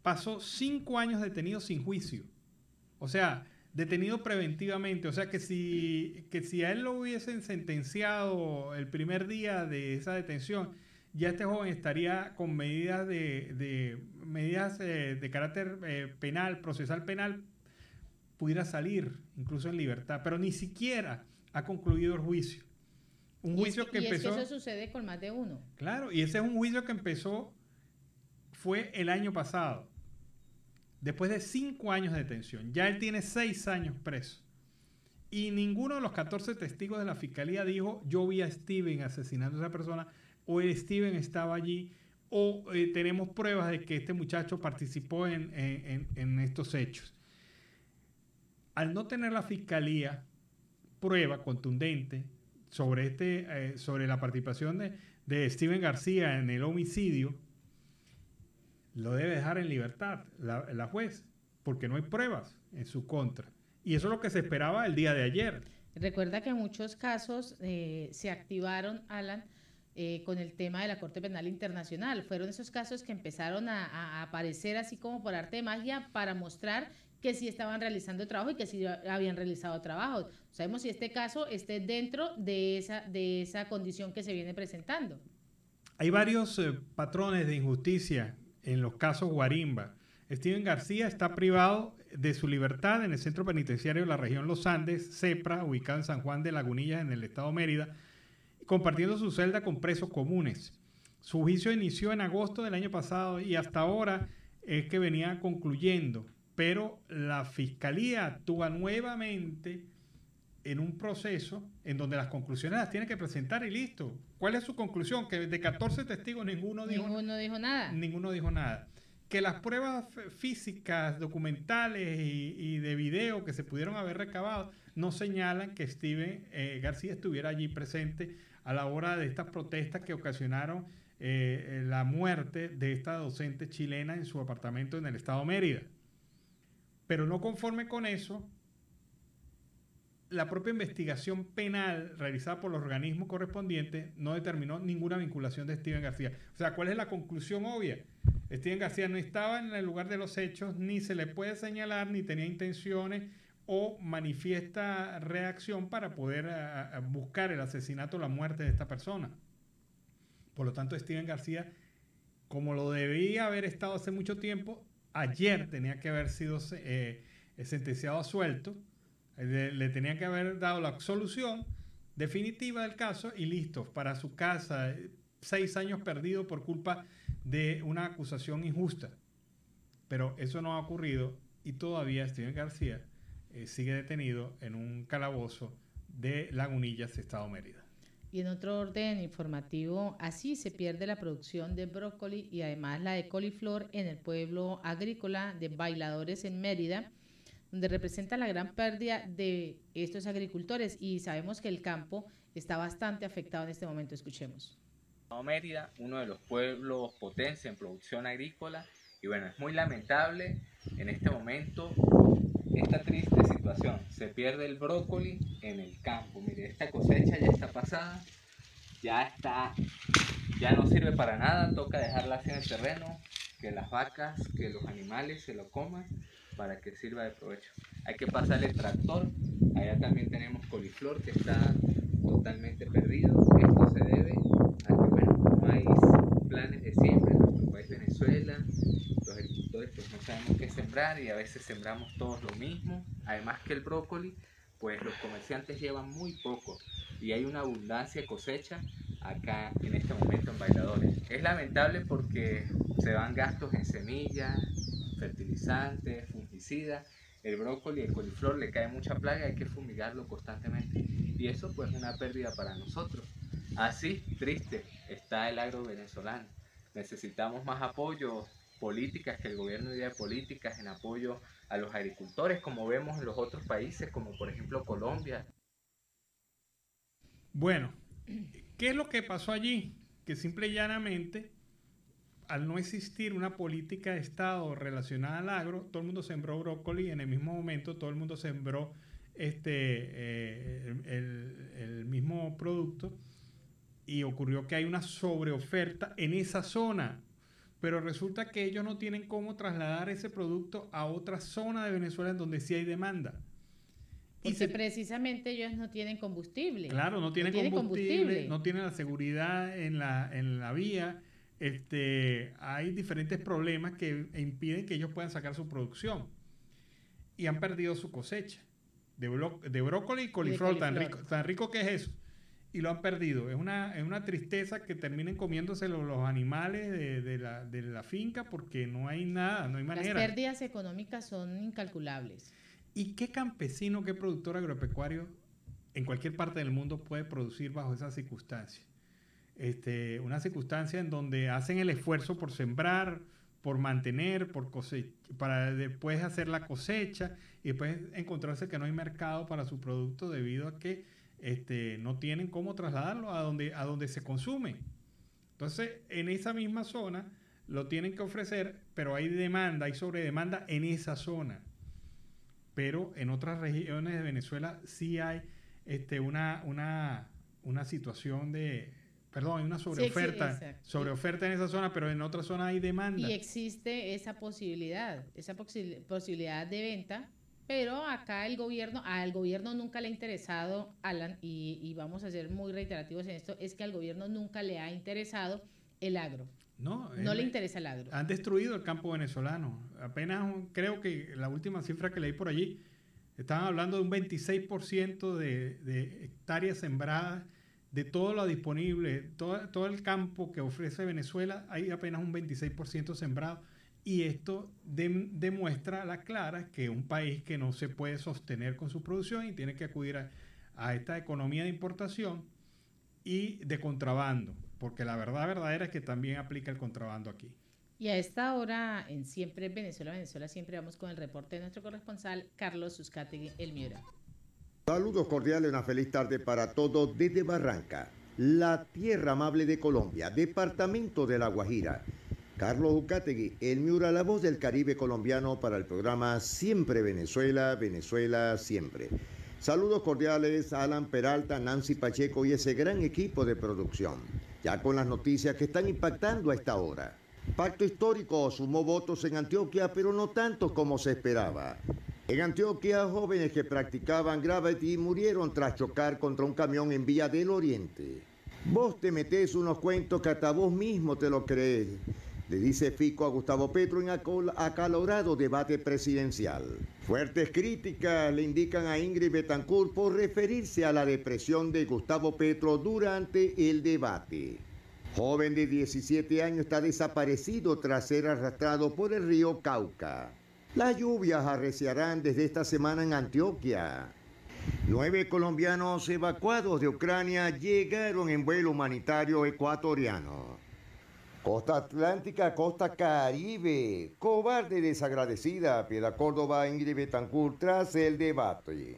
pasó 5 años detenido sin juicio. O sea, detenido preventivamente. O sea, que si a él lo hubiesen sentenciado el primer día de esa detención, ya este joven estaría con medidas de carácter penal, procesal penal, pudiera salir incluso en libertad. Pero ni siquiera ha concluido el juicio. Un juicio que empezó... Y es que eso sucede con más de uno. Claro, y ese es un juicio que empezó, fue el año pasado. Después de 5 años de detención. Ya él tiene 6 años preso. Y ninguno de los 14 testigos de la Fiscalía dijo: yo vi a Steven asesinando a esa persona, o el Steven estaba allí, o tenemos pruebas de que este muchacho participó en estos hechos. Al no tener la Fiscalía prueba contundente sobre la participación de Steven García en el homicidio, lo debe dejar en libertad la juez, porque no hay pruebas en su contra. Y eso es lo que se esperaba el día de ayer. Recuerda que en muchos casos se activaron, Alan, con el tema de la Corte Penal Internacional. Fueron esos casos que empezaron a aparecer así como por arte de magia para mostrar que sí estaban realizando trabajo y que sí habían realizado trabajo. Sabemos si este caso esté dentro de esa condición que se viene presentando. Hay varios patrones de injusticia en los casos Guarimba. Steven García está privado de su libertad en el Centro Penitenciario de la región Los Andes, CEPRA, ubicado en San Juan de Lagunillas, en el estado Mérida, compartiendo su celda con presos comunes. Su juicio inició en agosto del año pasado y hasta ahora es que venía concluyendo, pero la Fiscalía actúa nuevamente en un proceso en donde las conclusiones las tiene que presentar y listo. ¿Cuál es su conclusión? Que de 14 testigos ninguno dijo nada. Ninguno dijo nada. Que las pruebas físicas, documentales y de video que se pudieron haber recabado no señalan que Steven García estuviera allí presente a la hora de estas protestas que ocasionaron la muerte de esta docente chilena en su apartamento en el estado Mérida. Pero no conforme con eso, la propia investigación penal realizada por los organismos correspondientes no determinó ninguna vinculación de Steven García. O sea, ¿cuál es la conclusión obvia? Steven García no estaba en el lugar de los hechos, ni se le puede señalar, ni tenía intenciones o manifiesta reacción para poder buscar el asesinato o la muerte de esta persona. Por lo tanto, Steven García, como lo debía haber estado hace mucho tiempo, ayer tenía que haber sido sentenciado a suelto, le tenían que haber dado la absolución definitiva del caso y listo, para su casa, 6 años perdidos por culpa de una acusación injusta. Pero eso no ha ocurrido y todavía Steven García sigue detenido en un calabozo de Lagunillas, estado Mérida. Y en otro orden informativo, así se pierde la producción de brócoli y además la de coliflor en el pueblo agrícola de Bailadores en Mérida, donde representa la gran pérdida de estos agricultores, y sabemos que el campo está bastante afectado en este momento. Escuchemos. Mérida, uno de los pueblos potencia en producción agrícola, Y bueno, es muy lamentable en este momento esta triste situación. Se pierde el brócoli en el campo. Mire, esta cosecha ya está pasada, ya no sirve para nada, toca dejarla así en el terreno, que las vacas, que los animales se lo coman para que sirva de provecho. Hay que pasarle el tractor. Allá también tenemos coliflor que está totalmente perdido. Esto se debe a que, bueno, no hay planes de siembra en nuestro país Venezuela. Los agricultores pues no sabemos qué sembrar y a veces sembramos todos lo mismo. Además que el brócoli, pues los comerciantes llevan muy poco y hay una abundancia de cosecha acá en este momento en Bailadores. Es lamentable porque se van gastos en semillas, fertilizantes, fungicidas. El brócoli y el coliflor le cae mucha plaga, hay que fumigarlo constantemente y eso pues es una pérdida para nosotros. Así, triste está el agro venezolano. Necesitamos más apoyo, políticas, que el gobierno dé políticas en apoyo a los agricultores, como vemos en los otros países, como por ejemplo Colombia. Bueno, ¿qué es lo que pasó allí? Que simple y llanamente, al no existir una política de Estado relacionada al agro, todo el mundo sembró brócoli y en el mismo momento todo el mundo sembró el mismo producto y ocurrió que hay una sobreoferta en esa zona, pero resulta que ellos no tienen cómo trasladar ese producto a otra zona de Venezuela en donde sí hay demanda. Porque precisamente ellos no tienen combustible. Claro, no tienen combustible, no tienen la seguridad en la vía. Hay diferentes problemas que impiden que ellos puedan sacar su producción y han perdido su cosecha de brócoli y coliflor, tan rico que es eso, y lo han perdido. Es una tristeza que terminen comiéndose los animales de la finca porque no hay nada, no hay manera. Las pérdidas económicas son incalculables. ¿Y qué campesino, qué productor agropecuario en cualquier parte del mundo puede producir bajo esas circunstancias? Una circunstancia en donde hacen el esfuerzo por sembrar, por mantener, para después hacer la cosecha y después encontrarse que no hay mercado para su producto debido a que no tienen cómo trasladarlo a donde se consume. Entonces, en esa misma zona lo tienen que ofrecer, pero hay demanda, hay sobredemanda en esa zona. Pero en otras regiones de Venezuela sí hay una situación hay una sobreoferta, sí, sobreoferta en esa zona, pero en otra zona hay demanda. Y existe esa posibilidad de venta, pero acá al gobierno nunca le ha interesado, Alan, y vamos a ser muy reiterativos en esto, es que al gobierno nunca le ha interesado el agro. No le interesa el agro. Han destruido el campo venezolano. Apenas creo que la última cifra que leí por allí, estaban hablando de un 26% de hectáreas sembradas. De todo lo disponible, todo el campo que ofrece Venezuela, hay apenas un 26% sembrado. Y esto demuestra a la clara que un país que no se puede sostener con su producción y tiene que acudir a esta economía de importación y de contrabando, porque la verdad verdadera es que también aplica el contrabando aquí. Y a esta hora, en Siempre Venezuela, siempre vamos con el reporte de nuestro corresponsal, Carlos Uzcategui, El Miura. Saludos cordiales, una feliz tarde para todos desde Barranca, la tierra amable de Colombia, departamento de La Guajira. Carlos Uzcategui, El Miura, la voz del Caribe colombiano para el programa Siempre Venezuela, Venezuela Siempre. Saludos cordiales a Alan Peralta, Nancy Pacheco y ese gran equipo de producción. Ya con las noticias que están impactando a esta hora. Pacto histórico sumó votos en Antioquia, pero no tantos como se esperaba. En Antioquia, jóvenes que practicaban graffiti murieron tras chocar contra un camión en Villa del Oriente. Vos te metés unos cuentos que hasta vos mismo te lo crees, le dice Fico a Gustavo Petro en acalorado debate presidencial. Fuertes críticas le indican a Ingrid Betancourt por referirse a la depresión de Gustavo Petro durante el debate. Joven de 17 años está desaparecido tras ser arrastrado por el río Cauca. Las lluvias arreciarán desde esta semana en Antioquia. 9 colombianos evacuados de Ucrania llegaron en vuelo humanitario ecuatoriano. Costa Atlántica, Costa Caribe. Cobarde desagradecida, Piedad Córdoba, Ingrid Betancourt tras el debate.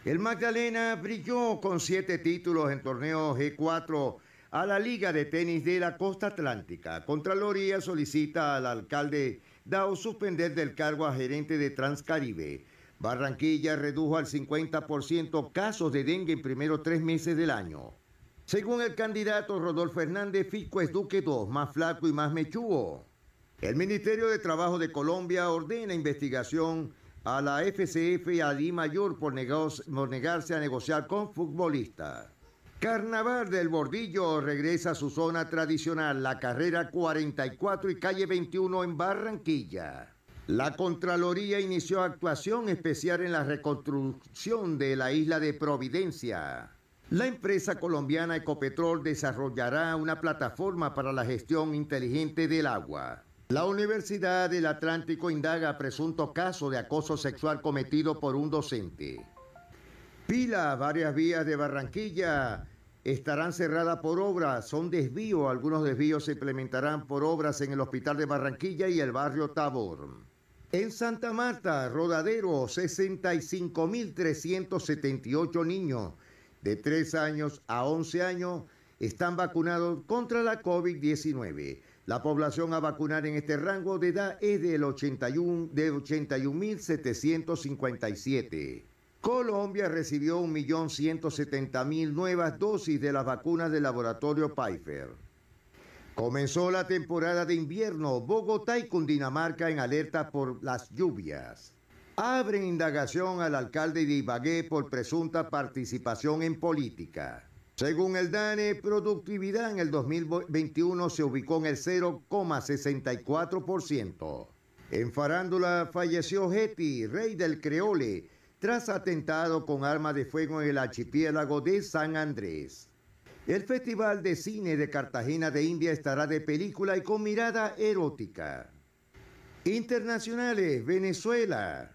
El Magdalena brilló con 7 títulos en torneo G4 a la Liga de Tenis de la Costa Atlántica. Contraloría solicita al alcalde dado suspender del cargo a gerente de Transcaribe. Barranquilla redujo al 50% casos de dengue en primeros 3 meses del año. Según el candidato Rodolfo Hernández, Fico es Duque 2, más flaco y más mechudo. El Ministerio de Trabajo de Colombia ordena investigación a la FCF y a DIMAYOR por negarse a negociar con futbolistas. Carnaval del Bordillo regresa a su zona tradicional, la carrera 44 y calle 21 en Barranquilla. La Contraloría inició actuación especial en la reconstrucción de la isla de Providencia. La empresa colombiana Ecopetrol desarrollará una plataforma para la gestión inteligente del agua. La Universidad del Atlántico indaga presunto caso de acoso sexual cometido por un docente. Varias vías de Barranquilla estarán cerradas por obras, son desvíos, algunos desvíos se implementarán por obras en el Hospital de Barranquilla y el barrio Tabor. En Santa Marta, Rodadero, 65.378 niños de 3 años a 11 años están vacunados contra la COVID-19. La población a vacunar en este rango de edad es de 81.757. Colombia recibió 1.170.000 nuevas dosis de las vacunas del laboratorio Pfizer. Comenzó la temporada de invierno. Bogotá y Cundinamarca en alerta por las lluvias. Abren indagación al alcalde de Ibagué por presunta participación en política. Según el DANE, productividad en el 2021 se ubicó en el 0,64%. En farándula falleció Getty, rey del creole, tras atentado con arma de fuego en el archipiélago de San Andrés. El Festival de Cine de Cartagena de India estará de película y con mirada erótica. Internacionales, Venezuela.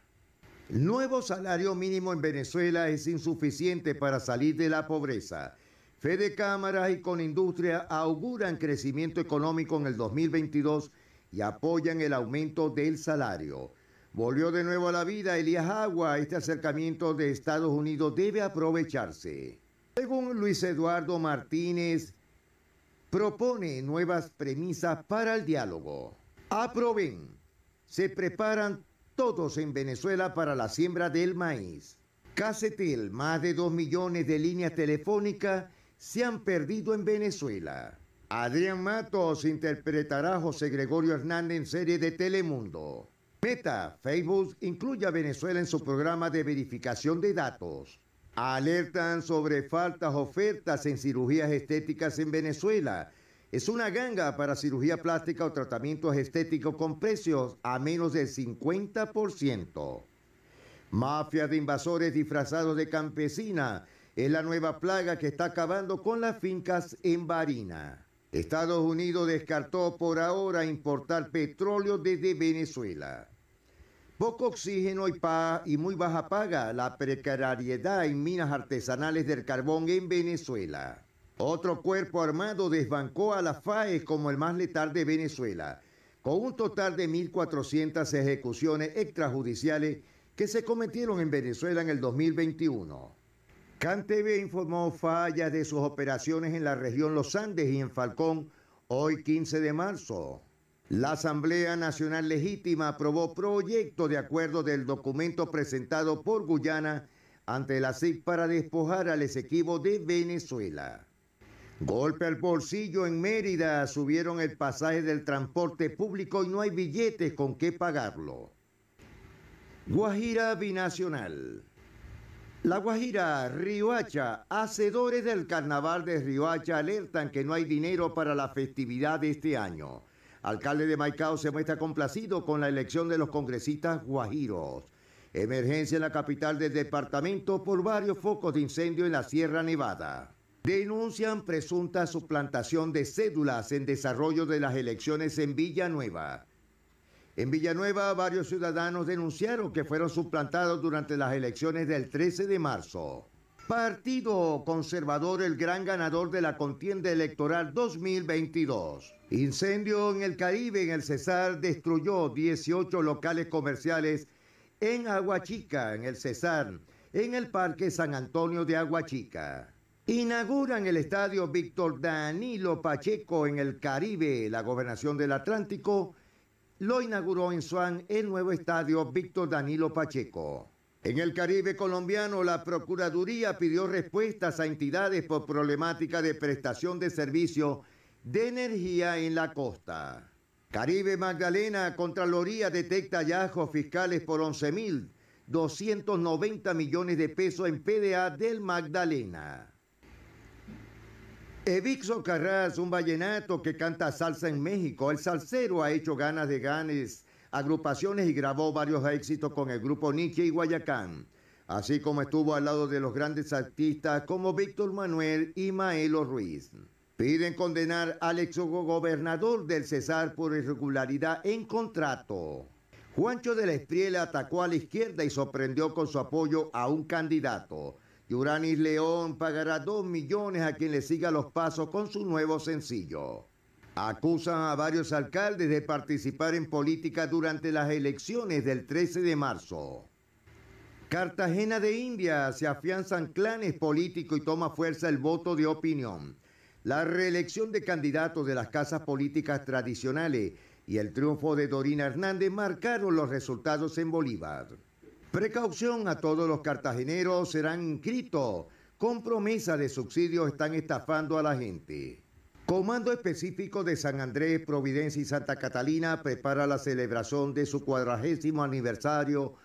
El nuevo salario mínimo en Venezuela es insuficiente para salir de la pobreza. Fede Cámaras y Conindustria auguran crecimiento económico en el 2022 y apoyan el aumento del salario. Volvió de nuevo a la vida Elías Agua. Este acercamiento de Estados Unidos debe aprovecharse. Según Luis Eduardo Martínez, propone nuevas premisas para el diálogo. Aproben. Se preparan todos en Venezuela para la siembra del maíz. Casetel, más de 2 millones de líneas telefónicas se han perdido en Venezuela. Adrián Matos interpretará a José Gregorio Hernández en serie de Telemundo. Meta, Facebook incluye a Venezuela en su programa de verificación de datos. Alertan sobre faltas ofertas en cirugías estéticas en Venezuela. Es una ganga para cirugía plástica o tratamientos estéticos con precios a menos del 50%. Mafia de invasores disfrazados de campesina es la nueva plaga que está acabando con las fincas en Barinas. Estados Unidos descartó por ahora importar petróleo desde Venezuela. Poco oxígeno y muy baja paga, la precariedad en minas artesanales del carbón en Venezuela. Otro cuerpo armado desbancó a la FAES como el más letal de Venezuela, con un total de 1.400 ejecuciones extrajudiciales que se cometieron en Venezuela en el 2021. CanTV informó fallas de sus operaciones en la región Los Andes y en Falcón hoy 15 de marzo. La Asamblea Nacional Legítima aprobó proyecto de acuerdo del documento presentado por Guyana ante la CIC para despojar al Esequibo de Venezuela. Golpe al bolsillo en Mérida, subieron el pasaje del transporte público y no hay billetes con qué pagarlo. Guajira binacional. La Guajira, Riohacha, hacedores del carnaval de Riohacha alertan que no hay dinero para la festividad de este año. Alcalde de Maicao se muestra complacido con la elección de los congresistas guajiros. Emergencia en la capital del departamento por varios focos de incendio en la Sierra Nevada. Denuncian presunta suplantación de cédulas en desarrollo de las elecciones en Villanueva. En Villanueva, varios ciudadanos denunciaron que fueron suplantados durante las elecciones del 13 de marzo. Partido Conservador, el gran ganador de la contienda electoral 2022. Incendio en el Caribe, en el Cesar, destruyó 18 locales comerciales en Aguachica, en el Cesar, en el Parque San Antonio de Aguachica. Inauguran el estadio Víctor Danilo Pacheco en el Caribe, la Gobernación del Atlántico. lo inauguró en Swan el nuevo estadio Víctor Danilo Pacheco. En el Caribe colombiano, la Procuraduría pidió respuestas a entidades por problemática de prestación de servicio de energía en la costa. Caribe Magdalena, Contraloría detecta hallazgos fiscales por 11.290 millones de pesos en PDA del Magdalena. Evixo Carras, un vallenato que canta salsa en México. El salsero ha hecho ganas de ganes agrupaciones y grabó varios éxitos con el grupo Nietzsche y Guayacán, así como estuvo al lado de los grandes artistas como Víctor Manuel y Maelo Ruiz. Piden condenar al exgobernador del Cesar por irregularidad en contrato. Juancho de la Espriela atacó a la izquierda y sorprendió con su apoyo a un candidato. Yuranis León pagará 2 millones a quien le siga los pasos con su nuevo sencillo. Acusan a varios alcaldes de participar en política durante las elecciones del 13 de marzo. Cartagena de Indias, se afianzan clanes políticos y toma fuerza el voto de opinión. La reelección de candidatos de las casas políticas tradicionales y el triunfo de Dorina Hernández marcaron los resultados en Bolívar. Precaución a todos los cartageneros, serán inscritos. Con promesa de subsidios están estafando a la gente. Comando Específico de San Andrés, Providencia y Santa Catalina prepara la celebración de su 40º aniversario,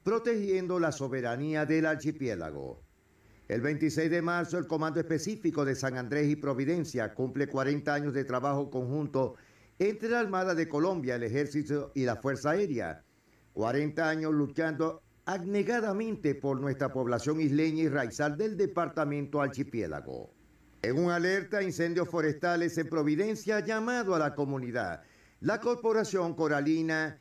protegiendo la soberanía del archipiélago. El 26 de marzo, el Comando Específico de San Andrés y Providencia cumple 40 años de trabajo conjunto entre la Armada de Colombia, el Ejército y la Fuerza Aérea. 40 años luchando abnegadamente por nuestra población isleña y raizal del departamento archipiélago. En una alerta a incendios forestales en Providencia, llamado a la comunidad. La Corporación Coralina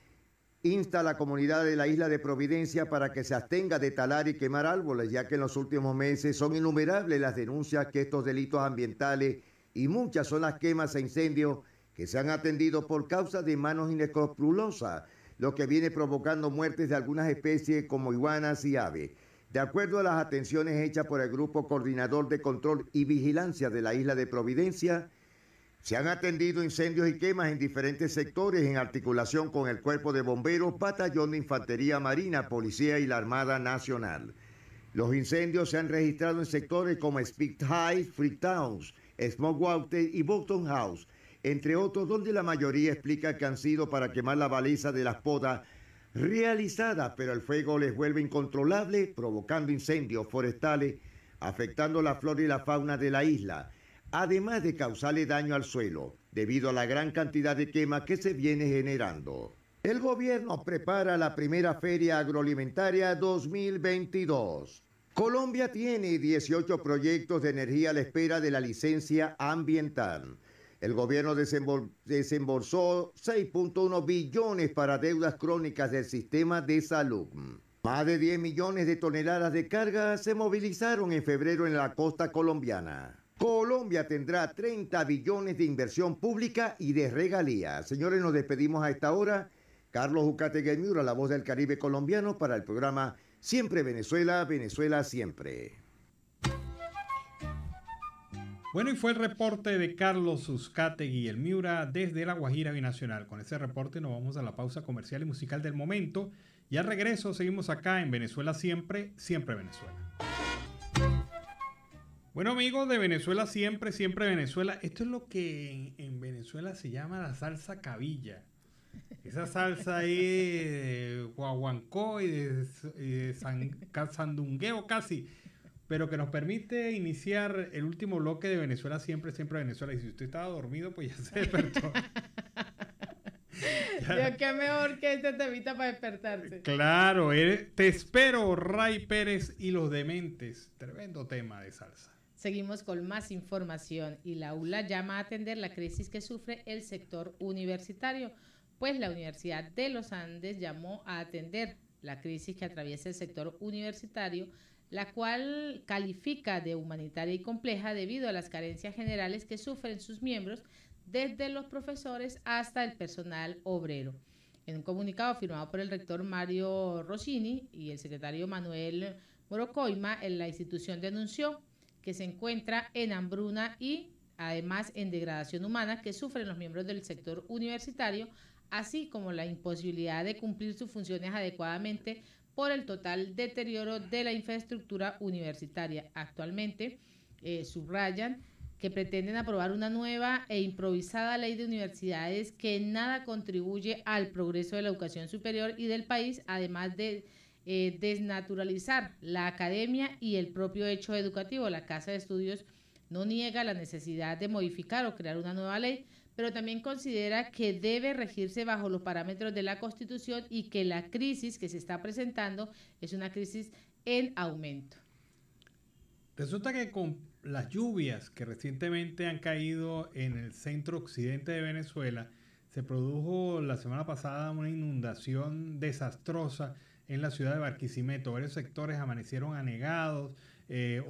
insta a la comunidad de la isla de Providencia para que se abstenga de talar y quemar árboles, ya que en los últimos meses son innumerables las denuncias que estos delitos ambientales y muchas son las quemas e incendios que se han atendido por causa de manos inescrupulosas, lo que viene provocando muertes de algunas especies como iguanas y aves. De acuerdo a las atenciones hechas por el Grupo Coordinador de Control y Vigilancia de la isla de Providencia, se han atendido incendios y quemas en diferentes sectores en articulación con el Cuerpo de Bomberos, Batallón de Infantería Marina, Policía y la Armada Nacional. Los incendios se han registrado en sectores como Speed High, Freetown, Smokewater y Bolton House, entre otros, donde la mayoría explica que han sido para quemar la baliza de las podas realizadas, pero el fuego les vuelve incontrolable, provocando incendios forestales, afectando la flora y la fauna de la isla, además de causarle daño al suelo, debido a la gran cantidad de quema que se viene generando. El gobierno prepara la primera Feria Agroalimentaria 2022. Colombia tiene 18 proyectos de energía a la espera de la licencia ambiental. El gobierno desembolsó 6.1 billones para deudas crónicas del sistema de salud. Más de 10 millones de toneladas de carga se movilizaron en febrero en la costa colombiana. Colombia tendrá 30 billones de inversión pública y de regalías. Señores, nos despedimos a esta hora. Carlos Ucategui Miura, la voz del Caribe colombiano, para el programa Siempre Venezuela, Venezuela Siempre. Bueno, y fue el reporte de Carlos Uzcategui el Miura desde La Guajira Binacional. Con ese reporte nos vamos a la pausa comercial y musical del momento. Y al regreso seguimos acá en Venezuela Siempre, Siempre Venezuela. Bueno, amigos de Venezuela Siempre, Siempre Venezuela. Esto es lo que en Venezuela se llama la salsa cabilla. Esa salsa ahí de guaguancó y de sandungueo casi, pero que nos permite iniciar el último bloque de Venezuela Siempre, Siempre Venezuela. Y si usted estaba dormido, pues ya se despertó. Dios, qué mejor que este temita para despertarse. Claro, te espero, Ray Pérez y los Dementes. Tremendo tema de salsa. Seguimos con más información y la ULA llama a atender la crisis que sufre el sector universitario, pues la Universidad de los Andes llamó a atender la crisis que atraviesa el sector universitario, la cual califica de humanitaria y compleja debido a las carencias generales que sufren sus miembros, desde los profesores hasta el personal obrero. En un comunicado firmado por el rector Mario Rossini y el secretario Manuel Morocoima, la institución denunció que se encuentra en hambruna y además en degradación humana que sufren los miembros del sector universitario así como la imposibilidad de cumplir sus funciones adecuadamente por el total deterioro de la infraestructura universitaria. Actualmente, subrayan que pretenden aprobar una nueva e improvisada ley de universidades que en nada contribuye al progreso de la educación superior y del país, además de desnaturalizar la academia y el propio hecho educativo. La Casa de Estudios no niega la necesidad de modificar o crear una nueva ley, pero también considera que debe regirse bajo los parámetros de la Constitución y que la crisis que se está presentando es una crisis en aumento. Resulta que con las lluvias que recientemente han caído en el centro occidente de Venezuela, se produjo la semana pasada una inundación desastrosa en la ciudad de Barquisimeto. Varios sectores amanecieron anegados,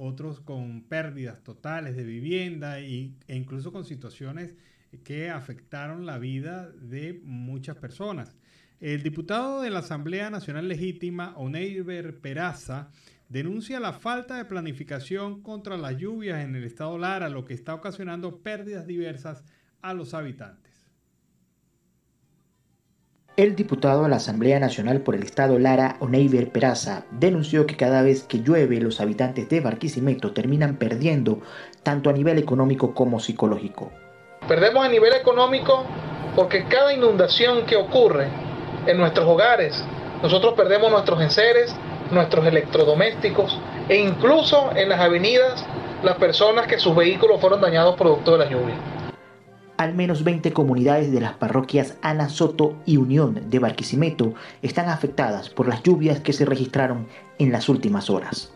otros con pérdidas totales de vivienda e incluso con situaciones que afectaron la vida de muchas personas. El diputado de la Asamblea Nacional Legítima, Oneiber Peraza, denuncia la falta de planificación contra las lluvias en el estado Lara, lo que está ocasionando pérdidas diversas a los habitantes. El diputado de la Asamblea Nacional por el estado Lara, Oneiber Peraza, denunció que cada vez que llueve los habitantes de Barquisimeto terminan perdiendo tanto a nivel económico como psicológico. Perdemos a nivel económico porque cada inundación que ocurre en nuestros hogares, nosotros perdemos nuestros enseres, nuestros electrodomésticos e incluso en las avenidas las personas que sus vehículos fueron dañados producto de la lluvia. Al menos 20 comunidades de las parroquias Ana Soto y Unión de Barquisimeto están afectadas por las lluvias que se registraron en las últimas horas.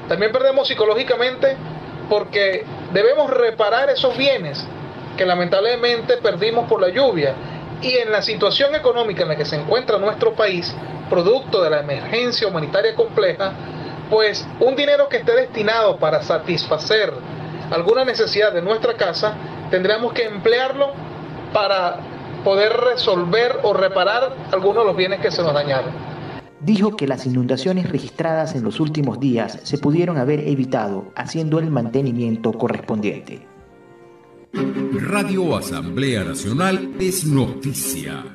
También perdemos psicológicamente porque debemos reparar esos bienes que lamentablemente perdimos por la lluvia, y en la situación económica en la que se encuentra nuestro país, producto de la emergencia humanitaria compleja, pues un dinero que esté destinado para satisfacer alguna necesidad de nuestra casa, tendríamos que emplearlo para poder resolver o reparar algunos de los bienes que se nos dañaron. Dijo que las inundaciones registradas en los últimos días se pudieron haber evitado haciendo el mantenimiento correspondiente. Radio Asamblea Nacional es noticia.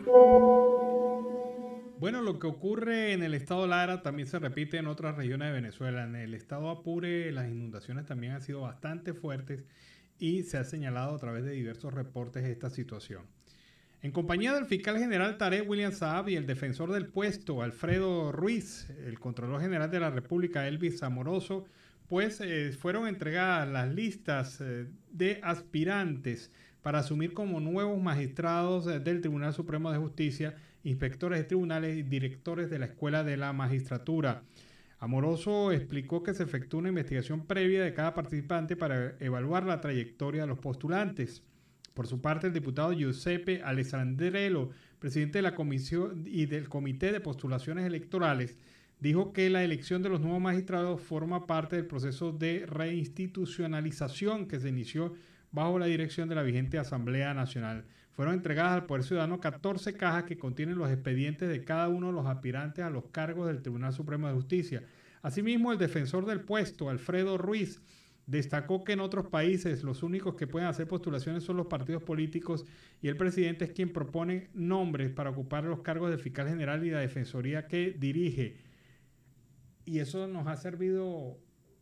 Bueno, lo que ocurre en el estado Lara también se repite en otras regiones de Venezuela. En el estado Apure las inundaciones también han sido bastante fuertes y se ha señalado a través de diversos reportes esta situación. En compañía del fiscal general Tarek William Saab y el defensor del puesto Alfredo Ruiz, el Contralor General de la República Elvis Amoroso, pues fueron entregadas las listas de aspirantes para asumir como nuevos magistrados del Tribunal Supremo de Justicia, inspectores de tribunales y directores de la Escuela de la Magistratura. Amoroso explicó que se efectuó una investigación previa de cada participante para evaluar la trayectoria de los postulantes. Por su parte, el diputado Giuseppe Alessandrello, presidente de la Comisión y del Comité de Postulaciones Electorales, dijo que la elección de los nuevos magistrados forma parte del proceso de reinstitucionalización que se inició bajo la dirección de la vigente Asamblea Nacional. Fueron entregadas al Poder Ciudadano 14 cajas que contienen los expedientes de cada uno de los aspirantes a los cargos del Tribunal Supremo de Justicia. Asimismo, el defensor del puesto, Alfredo Ruiz, destacó que en otros países los únicos que pueden hacer postulaciones son los partidos políticos y el presidente es quien propone nombres para ocupar los cargos de fiscal general y la defensoría que dirige. Y eso nos ha servido,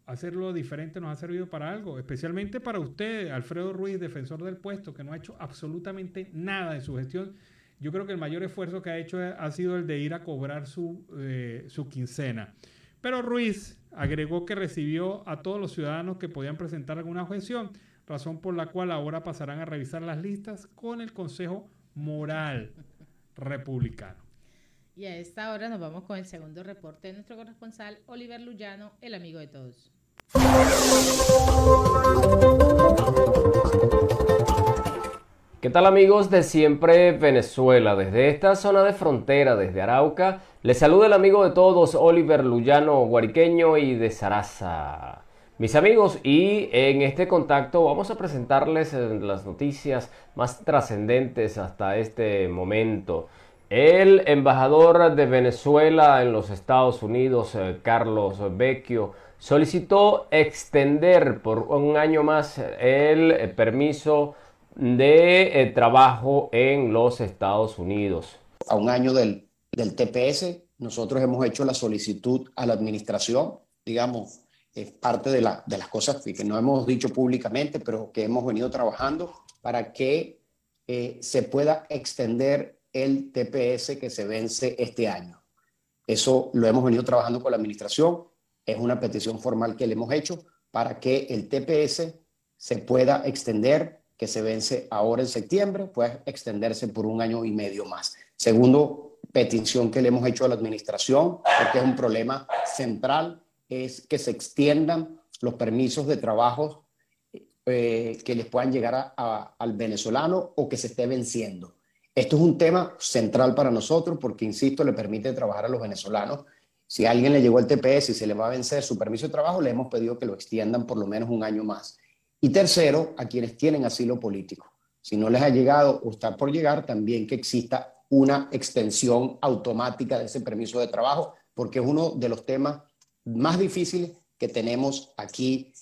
hacerlo diferente nos ha servido para algo, especialmente para usted, Alfredo Ruiz, defensor del puesto, que no ha hecho absolutamente nada de su gestión. Yo creo que el mayor esfuerzo que ha hecho ha sido el de ir a cobrar su quincena. Pero Ruiz agregó que recibió a todos los ciudadanos que podían presentar alguna objeción, razón por la cual ahora pasarán a revisar las listas con el Consejo Moral Republicano. Y a esta hora nos vamos con el segundo reporte de nuestro corresponsal, Oliver Luyano, el amigo de todos. ¿Qué tal, amigos de Siempre Venezuela? Desde esta zona de frontera, desde Arauca, les saluda el amigo de todos, Oliver Luyano Guariqueño y de Saraza. Mis amigos, y en este contacto vamos a presentarles las noticias más trascendentes hasta este momento. El embajador de Venezuela en los Estados Unidos, Carlos Vecchio, solicitó extender por un año más el permiso de trabajo en los Estados Unidos. A un año del TPS, nosotros hemos hecho la solicitud a la administración, digamos, es parte de las cosas que no hemos dicho públicamente, pero que hemos venido trabajando para que se pueda extender el TPS que se vence este año. Eso lo hemos venido trabajando con la administración, es una petición formal que le hemos hecho para que el TPS se pueda extender, que se vence ahora en septiembre, pueda extenderse por 1 año y medio más. Segundo petición que le hemos hecho a la administración, porque es un problema central, es que se extiendan los permisos de trabajo que les puedan llegar al venezolano o que se esté venciendo. Esto es un tema central para nosotros porque, insisto, le permite trabajar a los venezolanos. Si a alguien le llegó el TPS y se le va a vencer su permiso de trabajo, le hemos pedido que lo extiendan por lo menos 1 año más. Y tercero, a quienes tienen asilo político. Si no les ha llegado o está por llegar, también que exista una extensión automática de ese permiso de trabajo, porque es uno de los temas más difíciles que tenemos aquí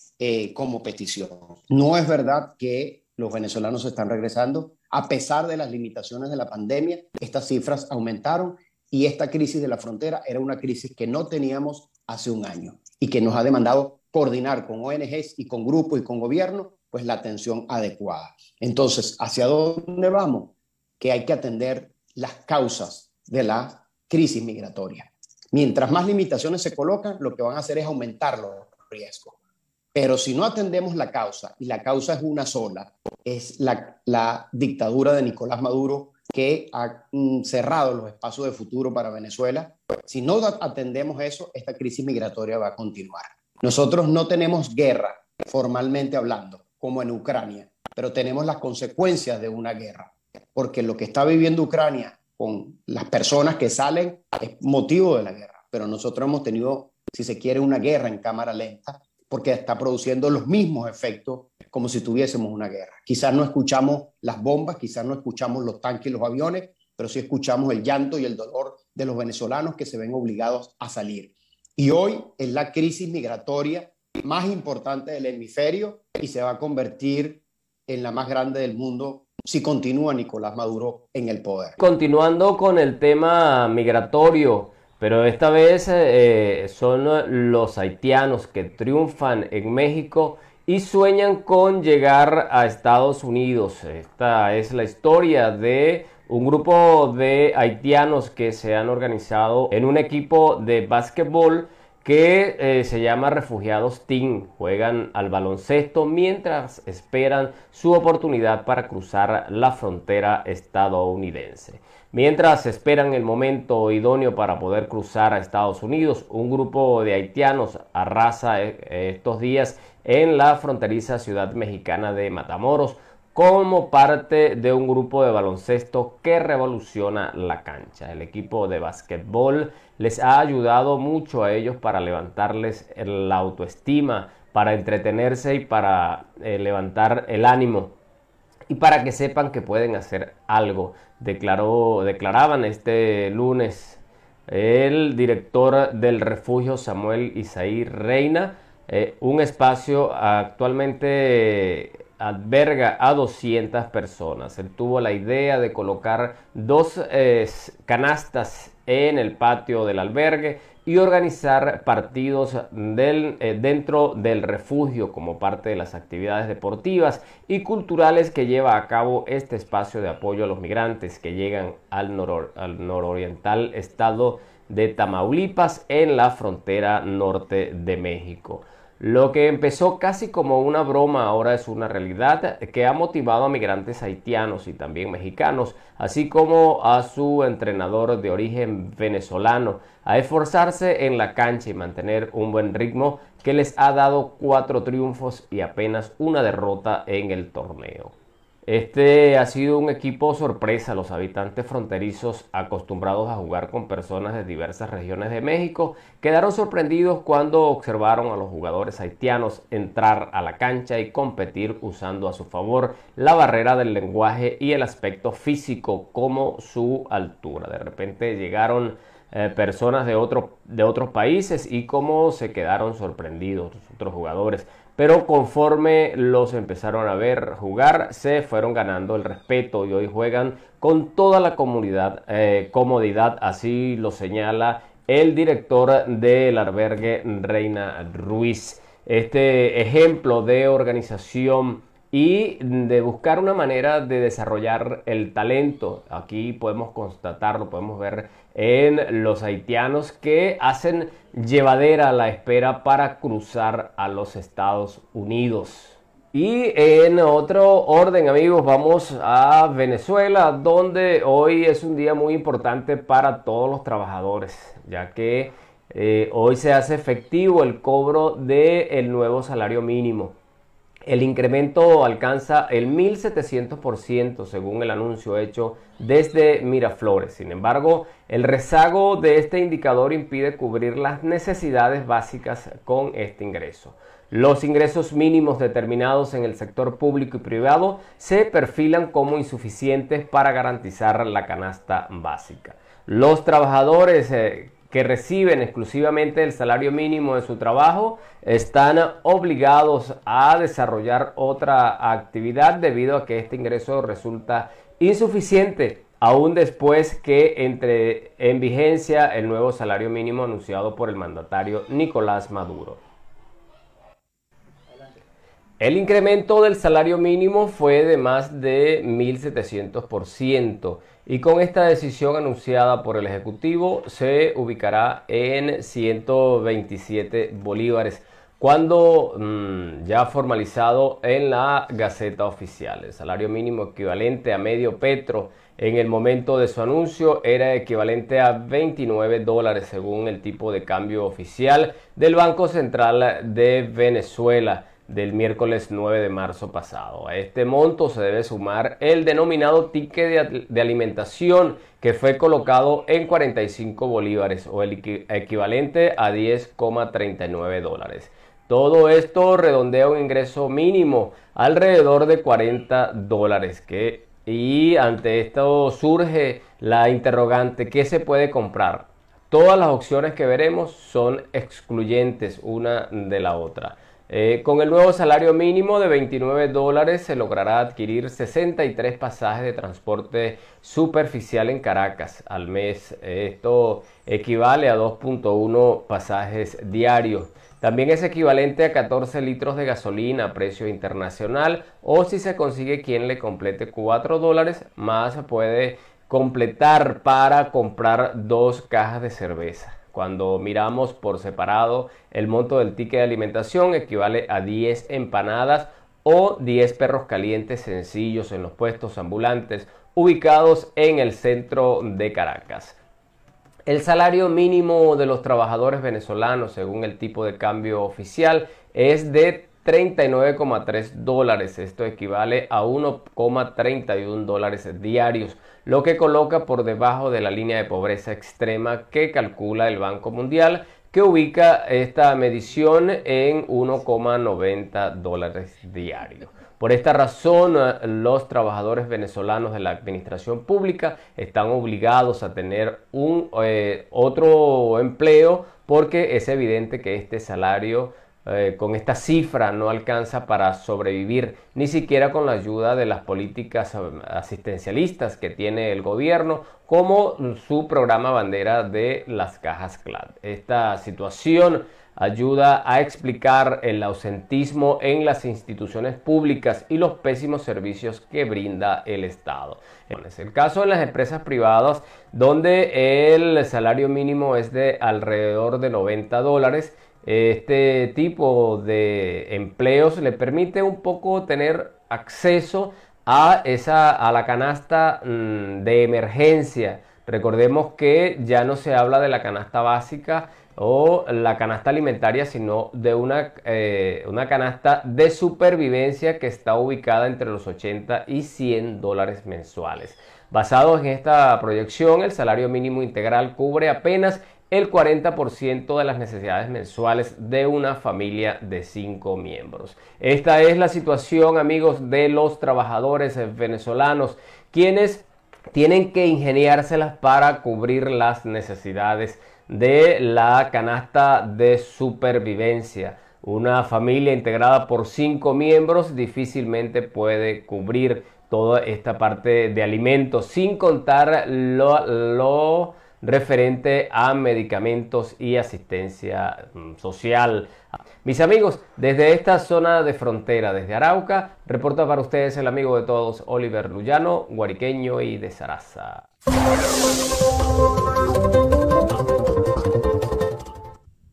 como petición. No es verdad que los venezolanos se están regresando. A pesar de las limitaciones de la pandemia, estas cifras aumentaron y esta crisis de la frontera era una crisis que no teníamos hace 1 año y que nos ha demandado coordinar con ONGs y con grupos y con gobierno pues la atención adecuada. Entonces, ¿hacia dónde vamos? Que hay que atender las causas de la crisis migratoria. Mientras más limitaciones se colocan, lo que van a hacer es aumentar los riesgos. Pero si no atendemos la causa, y la causa es una sola, es la dictadura de Nicolás Maduro, que ha cerrado los espacios de futuro para Venezuela. Si no atendemos eso, esta crisis migratoria va a continuar. Nosotros no tenemos guerra, formalmente hablando, como en Ucrania, pero tenemos las consecuencias de una guerra, porque lo que está viviendo Ucrania con las personas que salen es motivo de la guerra, pero nosotros hemos tenido, si se quiere, una guerra en cámara lenta, porque está produciendo los mismos efectos como si tuviésemos una guerra. Quizás no escuchamos las bombas, quizás no escuchamos los tanques y los aviones, pero sí escuchamos el llanto y el dolor de los venezolanos que se ven obligados a salir. Y hoy es la crisis migratoria más importante del hemisferio y se va a convertir en la más grande del mundo si continúa Nicolás Maduro en el poder. Continuando con el tema migratorio, pero esta vez son los haitianos que triunfan en México y sueñan con llegar a Estados Unidos. Esta es la historia de un grupo de haitianos que se han organizado en un equipo de básquetbol que se llama Refugiados Team. Juegan al baloncesto mientras esperan su oportunidad para cruzar la frontera estadounidense. Mientras esperan el momento idóneo para poder cruzar a Estados Unidos, un grupo de haitianos arrasa estos días en la fronteriza ciudad mexicana de Matamoros como parte de un grupo de baloncesto que revoluciona la cancha. El equipo de básquetbol les ha ayudado mucho a ellos para levantarles la autoestima, para entretenerse y para levantar el ánimo y para que sepan que pueden hacer algo. Declaraban este lunes el director del refugio Samuel Isaí Reina. Un espacio actualmente alberga a 200 personas. Él tuvo la idea de colocar 2 canastas en el patio del albergue y organizar partidos dentro del refugio como parte de las actividades deportivas y culturales que lleva a cabo este espacio de apoyo a los migrantes que llegan al nororiental estado de Tamaulipas en la frontera norte de México. Lo que empezó casi como una broma ahora es una realidad que ha motivado a migrantes haitianos y también mexicanos, así como a su entrenador de origen venezolano, a esforzarse en la cancha y mantener un buen ritmo que les ha dado 4 triunfos y apenas una derrota en el torneo. Este ha sido un equipo sorpresa. Los habitantes fronterizos, acostumbrados a jugar con personas de diversas regiones de México, quedaron sorprendidos cuando observaron a los jugadores haitianos entrar a la cancha y competir usando a su favor la barrera del lenguaje y el aspecto físico como su altura. De repente llegaron personas de otros países y cómo se quedaron sorprendidos los otros jugadores. pero conforme los empezaron a ver jugar, se fueron ganando el respeto y hoy juegan con toda la comodidad, así lo señala el director del albergue Reina Ruiz. Este ejemplo de organización y de buscar una manera de desarrollar el talento, aquí podemos constatarlo, podemos ver en los haitianos que hacen llevadera la espera para cruzar a los Estados Unidos. Y en otro orden, amigos, vamos a Venezuela, donde hoy es un día muy importante para todos los trabajadores, ya que hoy se hace efectivo el cobro del nuevo salario mínimo. El incremento alcanza el 1.700% según el anuncio hecho desde Miraflores. Sin embargo, el rezago de este indicador impide cubrir las necesidades básicas con este ingreso. Los ingresos mínimos determinados en el sector público y privado se perfilan como insuficientes para garantizar la canasta básica. Los trabajadores que reciben exclusivamente el salario mínimo de su trabajo están obligados a desarrollar otra actividad debido a que este ingreso resulta insuficiente aún después que entre en vigencia el nuevo salario mínimo anunciado por el mandatario Nicolás Maduro. El incremento del salario mínimo fue de más de 1.700%. Y con esta decisión anunciada por el Ejecutivo se ubicará en 127 bolívares, cuando ya formalizado en la Gaceta Oficial. El salario mínimo equivalente a medio petro en el momento de su anuncio era equivalente a $29 según el tipo de cambio oficial del Banco Central de Venezuela del miércoles 9 de marzo pasado. A este monto se debe sumar el denominado ticket de alimentación, que fue colocado en 45 bolívares o el equivalente a $10,39. Todo esto redondea un ingreso mínimo alrededor de $40. Y ante esto surge la interrogante: ¿qué se puede comprar? Todas las opciones que veremos son excluyentes una de la otra. Con el nuevo salario mínimo de $29 se logrará adquirir 63 pasajes de transporte superficial en Caracas al mes. Esto equivale a 2.1 pasajes diarios. También es equivalente a 14 litros de gasolina a precio internacional, o si se consigue quien le complete $4 más, puede completar para comprar 2 cajas de cerveza. Cuando miramos por separado, el monto del ticket de alimentación equivale a 10 empanadas o 10 perros calientes sencillos en los puestos ambulantes ubicados en el centro de Caracas. El salario mínimo de los trabajadores venezolanos, según el tipo de cambio oficial, es de $39,3. Esto equivale a $1,31 diarios, lo que coloca por debajo de la línea de pobreza extrema que calcula el Banco Mundial, que ubica esta medición en $1,90 diario. Por esta razón, los trabajadores venezolanos de la administración pública están obligados a tener otro empleo, porque es evidente que este salario con esta cifra no alcanza para sobrevivir, ni siquiera con la ayuda de las políticas asistencialistas que tiene el gobierno, como su programa bandera de las cajas CLAD. Esta situación ayuda a explicar el ausentismo en las instituciones públicas y los pésimos servicios que brinda el Estado. Es el caso en las empresas privadas, donde el salario mínimo es de alrededor de $90. Este tipo de empleos le permite un poco tener acceso a la canasta de emergencia. Recordemos que ya no se habla de la canasta básica o la canasta alimentaria, sino de una canasta de supervivencia que está ubicada entre los $80 y $100 mensuales. Basado en esta proyección, el salario mínimo integral cubre apenas el 40% de las necesidades mensuales de una familia de 5 miembros. Esta es la situación, amigos, de los trabajadores venezolanos, quienes tienen que ingeniárselas para cubrir las necesidades de la canasta de supervivencia. Una familia integrada por 5 miembros difícilmente puede cubrir toda esta parte de alimentos, sin contar lo referente a medicamentos y asistencia social. Mis amigos, desde esta zona de frontera, desde Arauca, reporta para ustedes el amigo de todos, Oliver Luyano, guariqueño y de Saraza.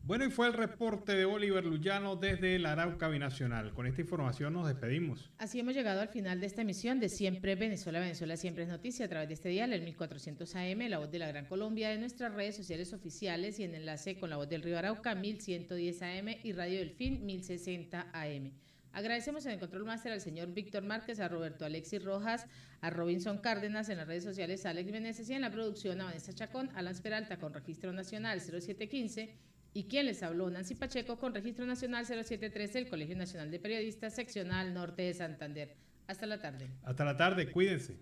Bueno, y fue el reporte de Oliver Luyano desde el Arauca Binacional. Con esta información nos despedimos. Así hemos llegado al final de esta emisión de Siempre Venezuela. Venezuela siempre es noticia a través de este dial, el 1400 AM, La Voz de la Gran Colombia, de nuestras redes sociales oficiales y en enlace con La Voz del Río Arauca, 1110 AM y Radio Delfín, 1060 AM. Agradecemos en el control máster al señor Víctor Márquez, a Roberto Alexis Rojas, a Robinson Cárdenas, en las redes sociales a Alex Meneses y en la producción a Vanessa Chacón, Alan Peralta con registro nacional 0715 y quien les habló, Nancy Pacheco, con registro nacional 0713, el Colegio Nacional de Periodistas, seccional norte de Santander. Hasta la tarde. Hasta la tarde, cuídense.